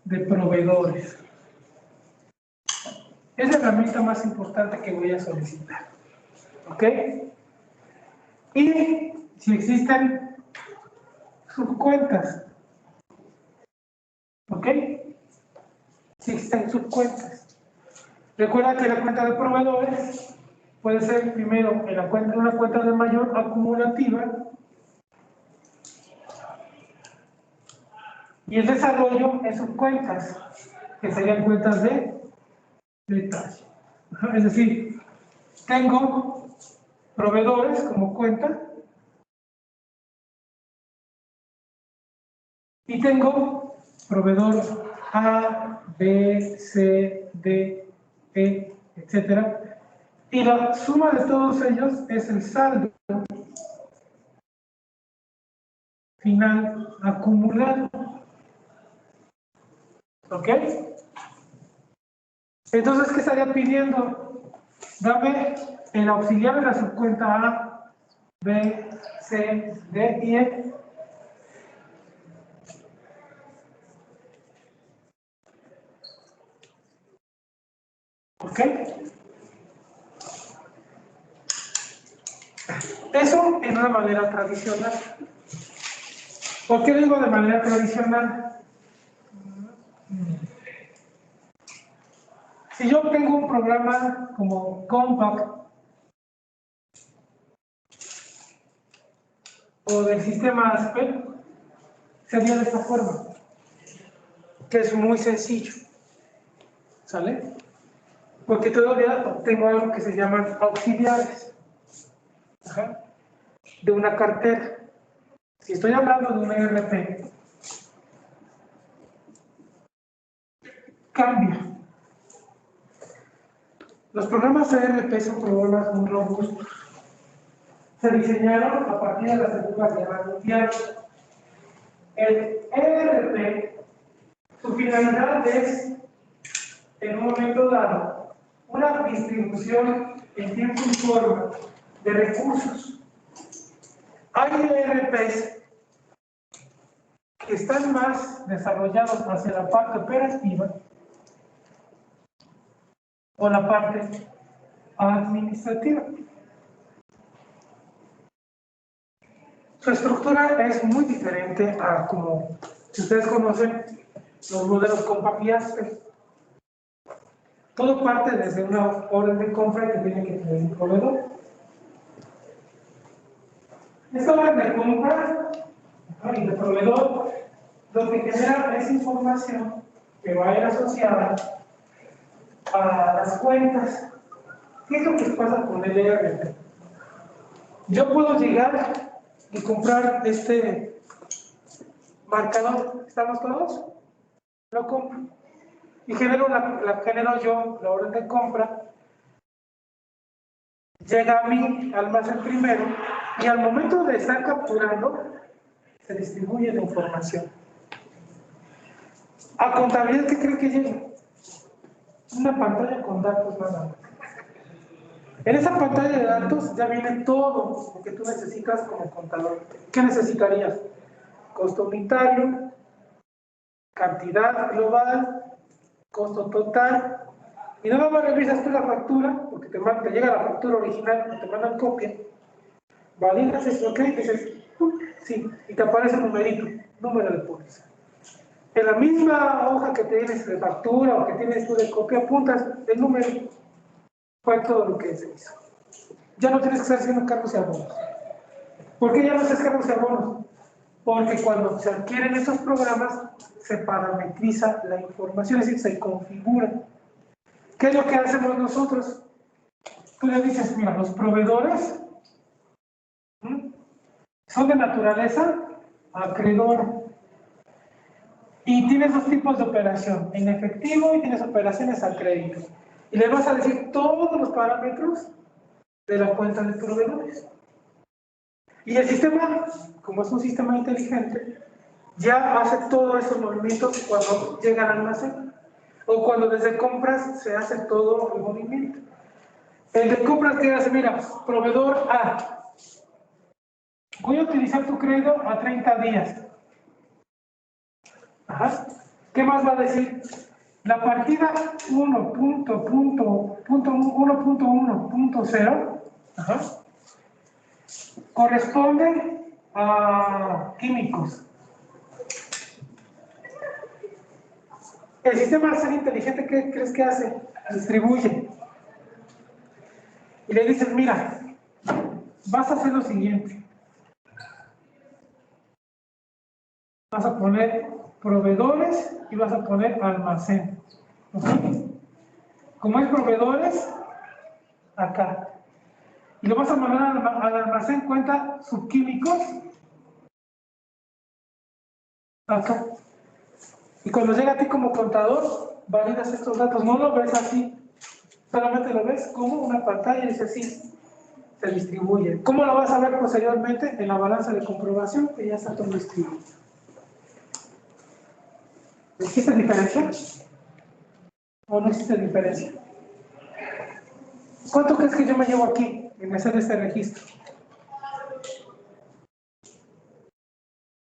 de proveedores. Es la herramienta más importante que voy a solicitar. ¿Ok? Y si existen subcuentas. ¿Ok? Si existen subcuentas. Recuerda que la cuenta de proveedores puede ser primero una cuenta de mayor acumulativa y el desarrollo en subcuentas, que serían cuentas de detalle. Es decir, tengo proveedores como cuenta y tengo proveedor A, B, C, D, E, etcétera. Y la suma de todos ellos es el saldo final acumulado. ¿Ok? Entonces, ¿qué estaría pidiendo? Dame el auxiliar de la subcuenta A, B, C, D y E. ¿Ok? Eso en una manera tradicional. ¿Por qué digo de manera tradicional? Si yo tengo un programa como Compact o del sistema ASPE, sería de esta forma, que es muy sencillo, ¿sale? Porque todavía tengo algo que se llaman auxiliares, ajá, de una cartera. Si estoy hablando de un ERP, cambia. Los programas ERP son programas muy robustos. Se diseñaron a partir de la Segunda Guerra Mundial. El ERP, su finalidad es, en un momento dado, una distribución en tiempo y forma de recursos. Hay ERPs que están más desarrollados hacia la parte operativa o la parte administrativa. Su estructura es muy diferente a como, si ustedes conocen, los modelos Compact y ASPE. Todo parte desde una orden de compra que tiene que tener un proveedor. Esta orden de compra y de proveedor lo que genera es información que va a ir asociada a las cuentas. ¿Qué es lo que pasa con el ERP? Yo puedo llegar y comprar este marcador. ¿Estamos todos? Lo compro. Y genero yo, la orden de compra. Llega a mi almacén primero y al momento de estar capturando, se distribuye la información. A contabilidad, ¿qué creen que llega? Una pantalla con datos nada más. En esa pantalla de datos ya viene todo lo que tú necesitas como contador. ¿Qué necesitarías? Costo unitario, cantidad global, costo total. Y nada más revisas tú la factura, porque te llega la factura original, te mandan copia. Validas eso, ¿ok? Dices, sí, y te aparece un numerito, número de póliza. En la misma hoja que tienes de factura o que tienes tú de copia, apuntas el número. Fue todo lo que se hizo. Ya no tienes que estar haciendo cargos y abonos. ¿Por qué ya no haces cargos y abonos? Porque cuando se adquieren estos programas, se parametriza la información, es decir, se configura. ¿Qué es lo que hacemos nosotros? Tú le dices, mira, los proveedores son de naturaleza acreedora. Y tienes dos tipos de operación, en efectivo y tienes operaciones a crédito. Y le vas a decir todos los parámetros de la cuenta de proveedores. Y el sistema, como es un sistema inteligente, ya hace todos esos movimientos cuando llega al almacén. O cuando desde compras se hace todo el movimiento. El de compras que hace, mira, proveedor A. Voy a utilizar tu crédito a 30 días. Ajá. ¿Qué más va a decir? La partida 1.1.1.0 corresponde a químicos. El sistema ser inteligente, ¿qué crees que hace? Distribuye. Y le dices, mira, vas a hacer lo siguiente. Vas a poner proveedores y vas a poner almacén. ¿Ok? Como es proveedores, acá. Y lo vas a mandar al almacén, cuenta subquímicos, acá. Y cuando llega a ti como contador, validas estos datos. No lo ves así, solamente lo ves como una pantalla y dice así, se distribuye. ¿Cómo lo vas a ver posteriormente? En la balanza de comprobación, que ya está todo distribuido. ¿Existe diferencia? ¿O no existe diferencia? ¿Cuánto crees que yo me llevo aquí en hacer este registro?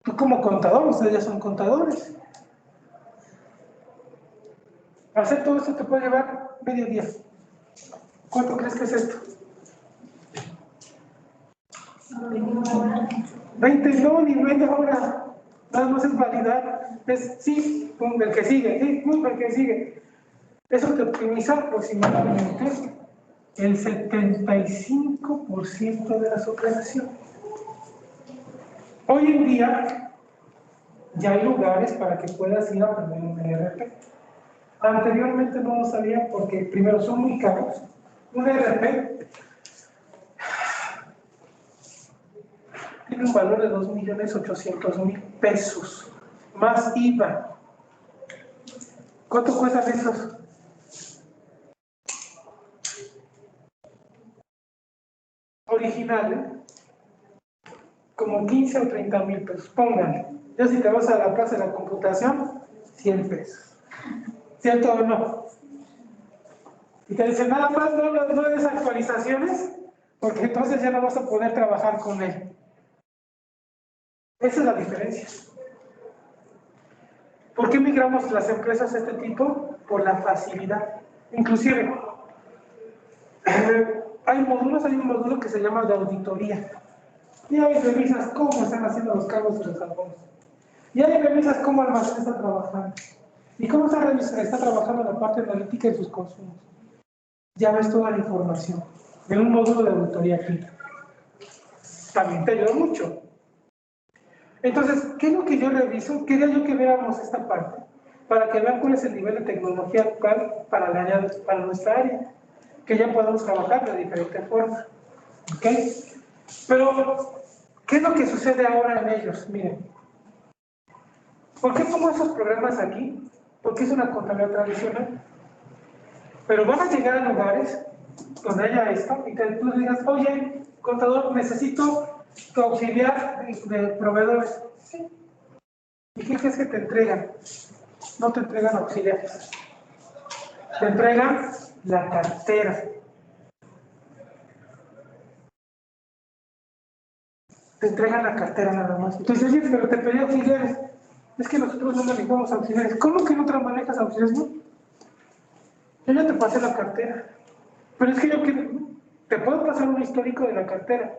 Tú como contador, ustedes ya son contadores. Hacer todo esto te puede llevar medio día. ¿Cuánto crees que es esto? 20, no, ni media hora. Nada más es validar. Es sí, pum, el que sigue, sí, pum, el que sigue. Eso te optimiza aproximadamente el 75% de las operaciones. Hoy en día ya hay lugares para que puedas ir a aprender un ERP. Anteriormente no lo sabía porque primero son muy caros. Un ERP tiene un valor de 2.800.000 pesos, más IVA. ¿Cuánto cuestan esos? Originales, como 15 o 30.000 pesos, pónganle. Ya si te vas a la plaza de la computación, 100 pesos. ¿Cierto o no? Y te dicen, nada más no des actualizaciones, porque entonces ya no vas a poder trabajar con él. Esa es la diferencia. ¿Por qué migramos las empresas a este tipo? Por la facilidad. Inclusive, hay un módulo que se llama de auditoría. Y ahí revisas cómo están haciendo los cargos de los algoritmos. Y ahí revisas cómo almacén está trabajando. Y cómo está trabajando la parte analítica de sus consumos. Ya ves toda la información en un módulo de auditoría aquí. También te ayuda mucho. Entonces, ¿qué es lo que yo reviso? Quería yo que viéramos esta parte para que vean cuál es el nivel de tecnología actual para nuestra área, que ya podemos trabajar de diferente forma. ¿Ok? Pero, ¿qué es lo que sucede ahora en ellos? Miren, ¿por qué pongo esos programas aquí? Porque es una contabilidad tradicional. Pero van a llegar a lugares donde haya esto y que tú digas, oye, contador, necesito tu auxiliar de proveedores. Sí. ¿Y qué crees que te entregan? No te entregan auxiliares. Te entregan la cartera. Te entregan la cartera nada más. Entonces, oye, pero te pedí auxiliares. Es que nosotros no manejamos auxiliares. ¿Cómo que no te manejas auxiliares? No. Yo ya te pasé la cartera. Pero es que yo quiero, te puedo pasar un histórico de la cartera,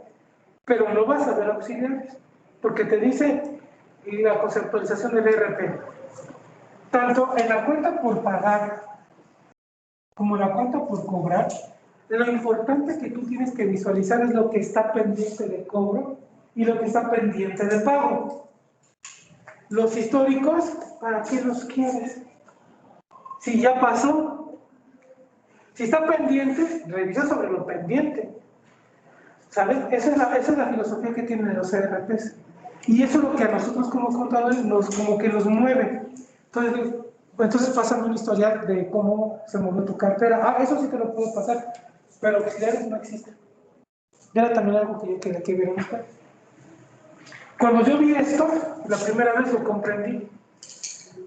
pero no vas a ver auxiliares, porque te dice la conceptualización del ERP. Tanto en la cuenta por pagar como la cuenta por cobrar, lo importante que tú tienes que visualizar es lo que está pendiente de cobro y lo que está pendiente de pago. Los históricos, ¿para qué los quieres? Si ya pasó. Si está pendiente, revisa sobre lo pendiente. ¿Sabes? Esa es la filosofía que tienen los ERPs. Y eso es lo que a nosotros como contadores como que nos mueve. Entonces pasan un historial de cómo se movió tu cartera. Ah, eso sí te lo puedo pasar, pero auxiliares no existen. Era también algo que yo quería que vieran ustedes. Cuando yo vi esto, la primera vez lo comprendí.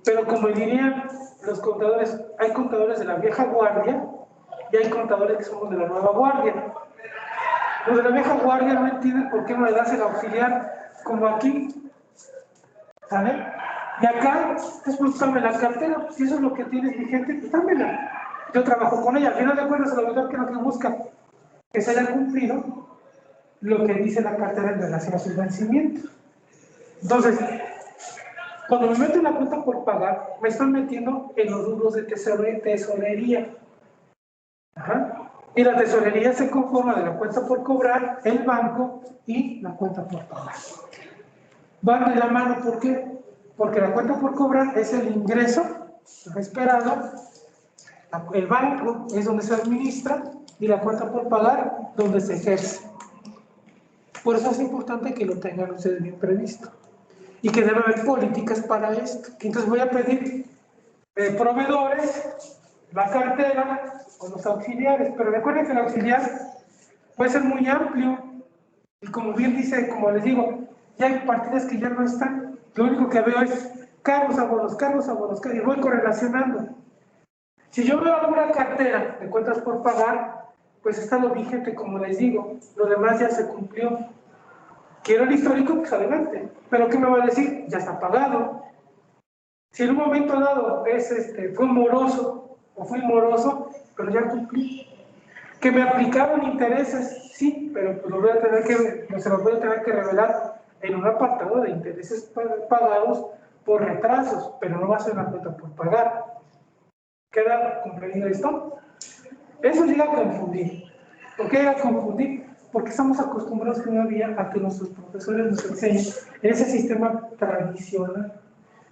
Pero como dirían los contadores, hay contadores de la vieja guardia y hay contadores que somos de la nueva guardia. Los de la vieja guardia no entienden por qué no le das el auxiliar como aquí. ¿Sale? Y acá, después dame la cartera. Si eso es lo que tienes vigente, pues dámela. Yo trabajo con ella. Al final de cuentas, el auditor, ¿qué es lo que busca? Que se haya cumplido lo que dice la cartera en relación a sus vencimientos. Entonces, cuando me meto en la cuenta por pagar, me están metiendo en los rubros de tesorería. Ajá. Y la tesorería se conforma de la cuenta por cobrar, el banco y la cuenta por pagar. Van de la mano, ¿por qué? Porque la cuenta por cobrar es el ingreso esperado, el banco es donde se administra y la cuenta por pagar donde se ejerce. Por eso es importante que lo tengan ustedes bien previsto y que debe haber políticas para esto. Entonces voy a pedir proveedores, la cartera o los auxiliares, pero recuerden que el auxiliar puede ser muy amplio y como bien dice, como les digo, ya hay partidas que ya no están. Lo único que veo es cargos, abonos, y voy correlacionando. Si yo veo alguna cartera de cuentas por pagar, pues está lo vigente, como les digo, lo demás ya se cumplió. Quiero el histórico, pues adelante. Pero ¿qué me va a decir? Ya está pagado. Si en un momento dado fue moroso o fui moroso, pero ya cumplí. Que me aplicaron intereses, sí, pero pues se los voy a tener que revelar en un apartado de intereses pagados por retrasos, pero no va a ser una cuenta por pagar. ¿Queda comprendido esto? Eso llega a confundir. ¿Por qué llega a confundir? Porque estamos acostumbrados todavía a que nuestros profesores nos enseñen ese sistema tradicional.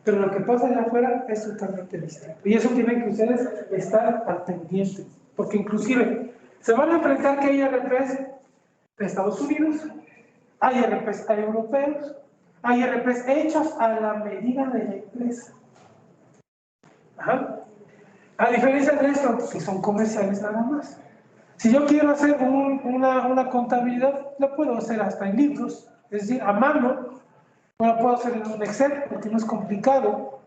Pero lo que pasa allá afuera es totalmente distinto. Y eso tienen que ustedes estar al pendiente. Porque inclusive se van a enfrentar que hay IRPs de Estados Unidos, hay IRPs europeos, hay IRPs hechos a la medida de la empresa. Ajá. A diferencia de esto, que son comerciales nada más. Si yo quiero hacer una contabilidad, la puedo hacer hasta en libros, es decir, a mano, no la puedo hacer en un Excel porque no es complicado.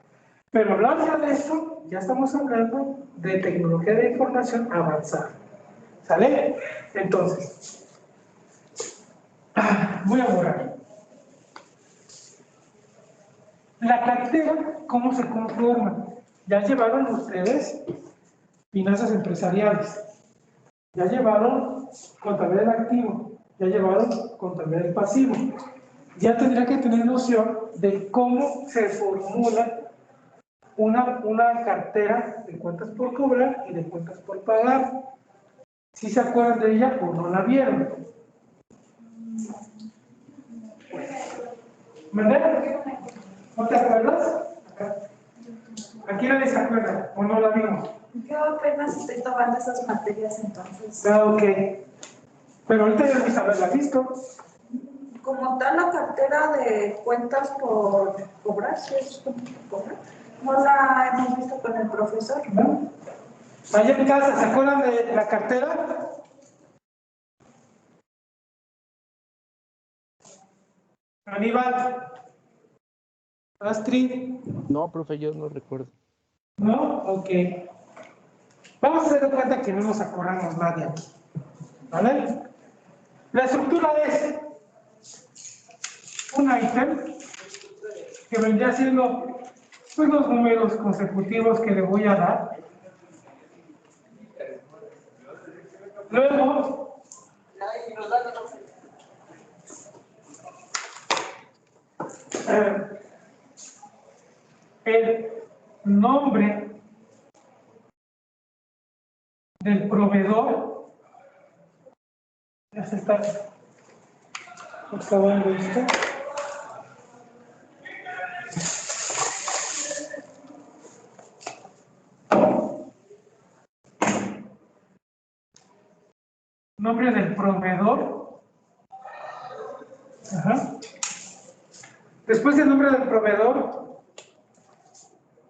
Pero hablando ya de esto, ya estamos hablando de tecnología de información avanzada. ¿Sale? Entonces, voy a borrar. La cartera, ¿cómo se conforma? Ya llevaron ustedes finanzas empresariales, ya llevaron contabilidad del activo, ya llevaron contabilidad del pasivo. Ya tendría que tener noción de cómo se formula una cartera de cuentas por cobrar y de cuentas por pagar. Si se acuerdan de ella o no la vieron. ¿Verdad? ¿No te acuerdas? ¿A quién nadie se acuerda o no la vimos? Yo apenas estoy tomando esas materias, entonces. Ah, ok. Pero ahorita ya debes haberla visto. Como tal, la cartera de cuentas por cobrar, ¿sí es cuentas por cobrar? No la hemos visto con el profesor, ¿No? Allá en casa, ¿se acuerdan de la cartera? Aníbal. Astrid. No, profe, yo no recuerdo. ¿No? Ok. Vamos a hacer de cuenta que no nos acordamos nadie aquí. ¿Vale? La estructura es un ítem que vendría siendo pues, los números consecutivos que le voy a dar. Luego, el nombre del proveedor. Ya se está acabando esto. Nombre del proveedor. Ajá. Después del nombre del proveedor,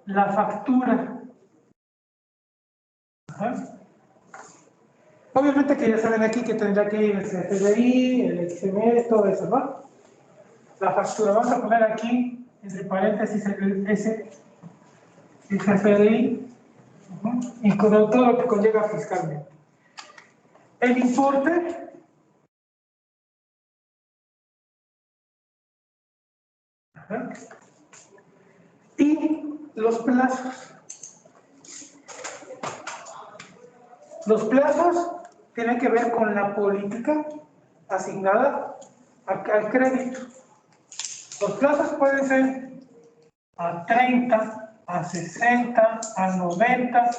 la factura. Ajá. Obviamente que ya saben aquí que tendría que ir el CFDI, el XML, todo eso, ¿no? La factura, vamos a poner aquí, entre paréntesis, el CFDI, y con todo lo que conlleva fiscalmente. El importe, ajá, y los plazos. Los plazos tienen que ver con la política asignada al crédito. Los plazos pueden ser a 30, a 60, a 90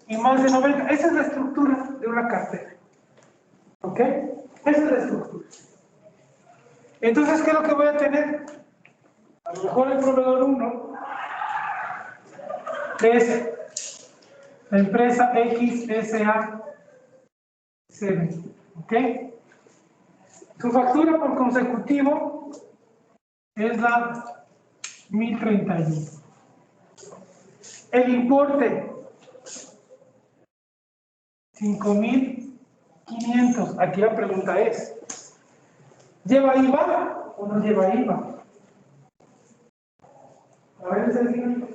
y más de 90. Esa es la estructura de una cartera. ¿Ok? Esa es la estructura. Entonces, ¿qué es lo que voy a tener? A lo mejor el proveedor 1 es la empresa XSA. ¿Ok? Su factura por consecutivo es la 1031. El importe 5500. Aquí la pregunta es: ¿lleva IVA o no lleva IVA? A ver,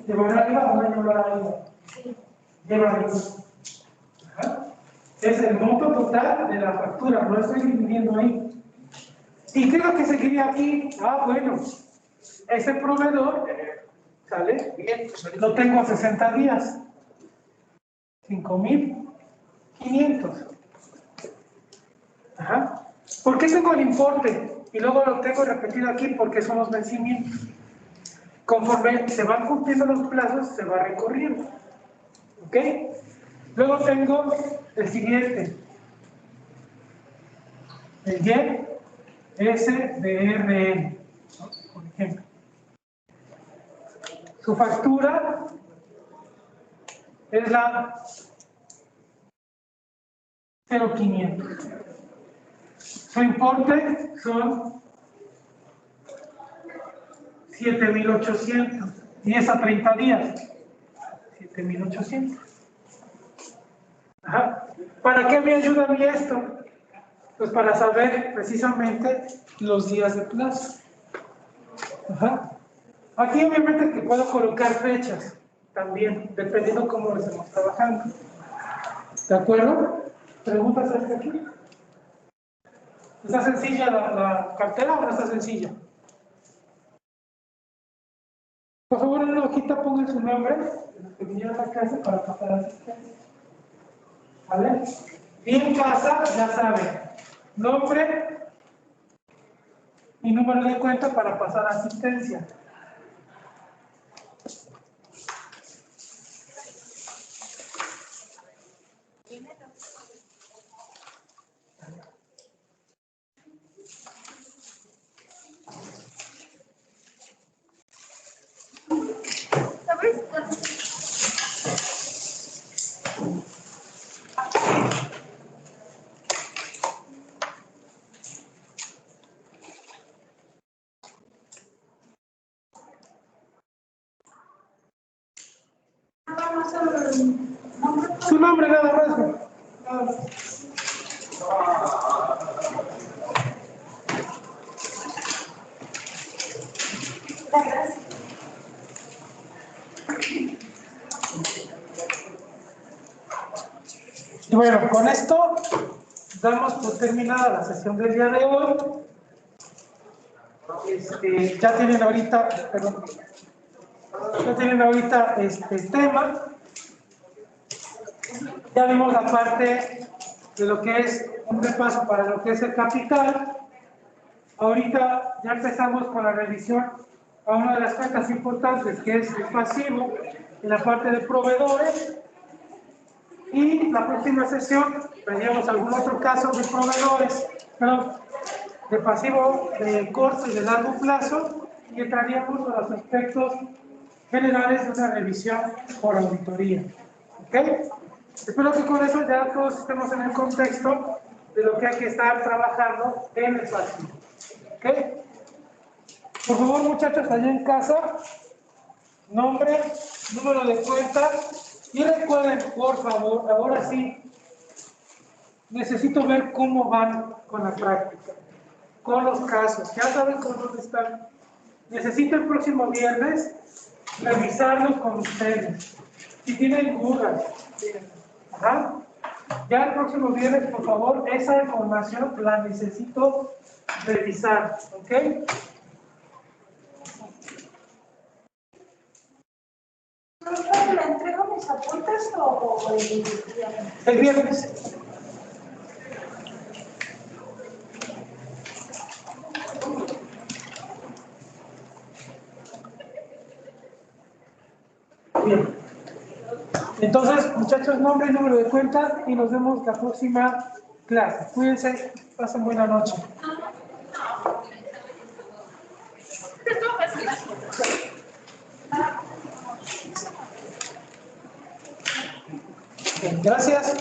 ¿llevará IVA o no llevará IVA? Sí. Lleva IVA. Ajá. Es el monto total de la factura, no estoy dividiendo ahí. ¿Y qué es lo que seguiría aquí? Ah, bueno, ese proveedor, ¿sale? Lo tengo a 60 días. 5500. Ajá. ¿Por qué tengo el importe? Y luego lo tengo repetido aquí porque son los vencimientos. Conforme se van cumpliendo los plazos, se va recorriendo. ¿Ok? Luego tengo el siguiente. El YSDRN, ¿no? Por ejemplo. Su factura es la 0,500. Su importe son 7,800 y es a 30 días. 7,800. Ajá. ¿Para qué me ayuda a mí esto? Pues para saber precisamente los días de plazo. Ajá. Aquí obviamente que puedo colocar fechas también, dependiendo cómo lo estemos trabajando. ¿De acuerdo? ¿Preguntas hasta aquí? ¿Está sencilla la cartera o no está sencilla? Por favor, en una hojita pongan su nombre, de los que vinieron a casa para pasar asistencia. ¿Vale? Y en casa, ya saben, nombre y número de cuenta para pasar asistencia. Su nombre nada más. Nada más. Y bueno, con esto damos por terminada la sesión del día de hoy. Ya tienen ahorita, perdón, ya tienen ahorita este tema. Ya vimos la parte de lo que es un repaso para lo que es el capital. Ahorita ya empezamos con la revisión a una de las cuentas importantes, que es el pasivo, en la parte de proveedores. Y la próxima sesión veríamos algún otro caso de proveedores, perdón, de pasivo de corto y de largo plazo, y entraríamos a los aspectos generales de una revisión por auditoría. ¿Ok? Espero que con eso ya todos estemos en el contexto de lo que hay que estar trabajando en el pasivo. ¿Ok? Por favor, muchachos, allá en casa, nombre, número de cuenta, y recuerden, por favor, ahora sí, necesito ver cómo van con la práctica, con los casos. Ya saben con dónde están. Necesito el próximo viernes revisarlos con ustedes. Si tienen dudas, ¿ajá? Ya el próximo viernes, por favor, esa información la necesito revisar, ¿ok? ¿Le entrego mis apuntes o el viernes? El viernes. Bien. Entonces, muchachos, nombre y número de cuenta y nos vemos la próxima clase. Cuídense, pasen buena noche. Bien, gracias.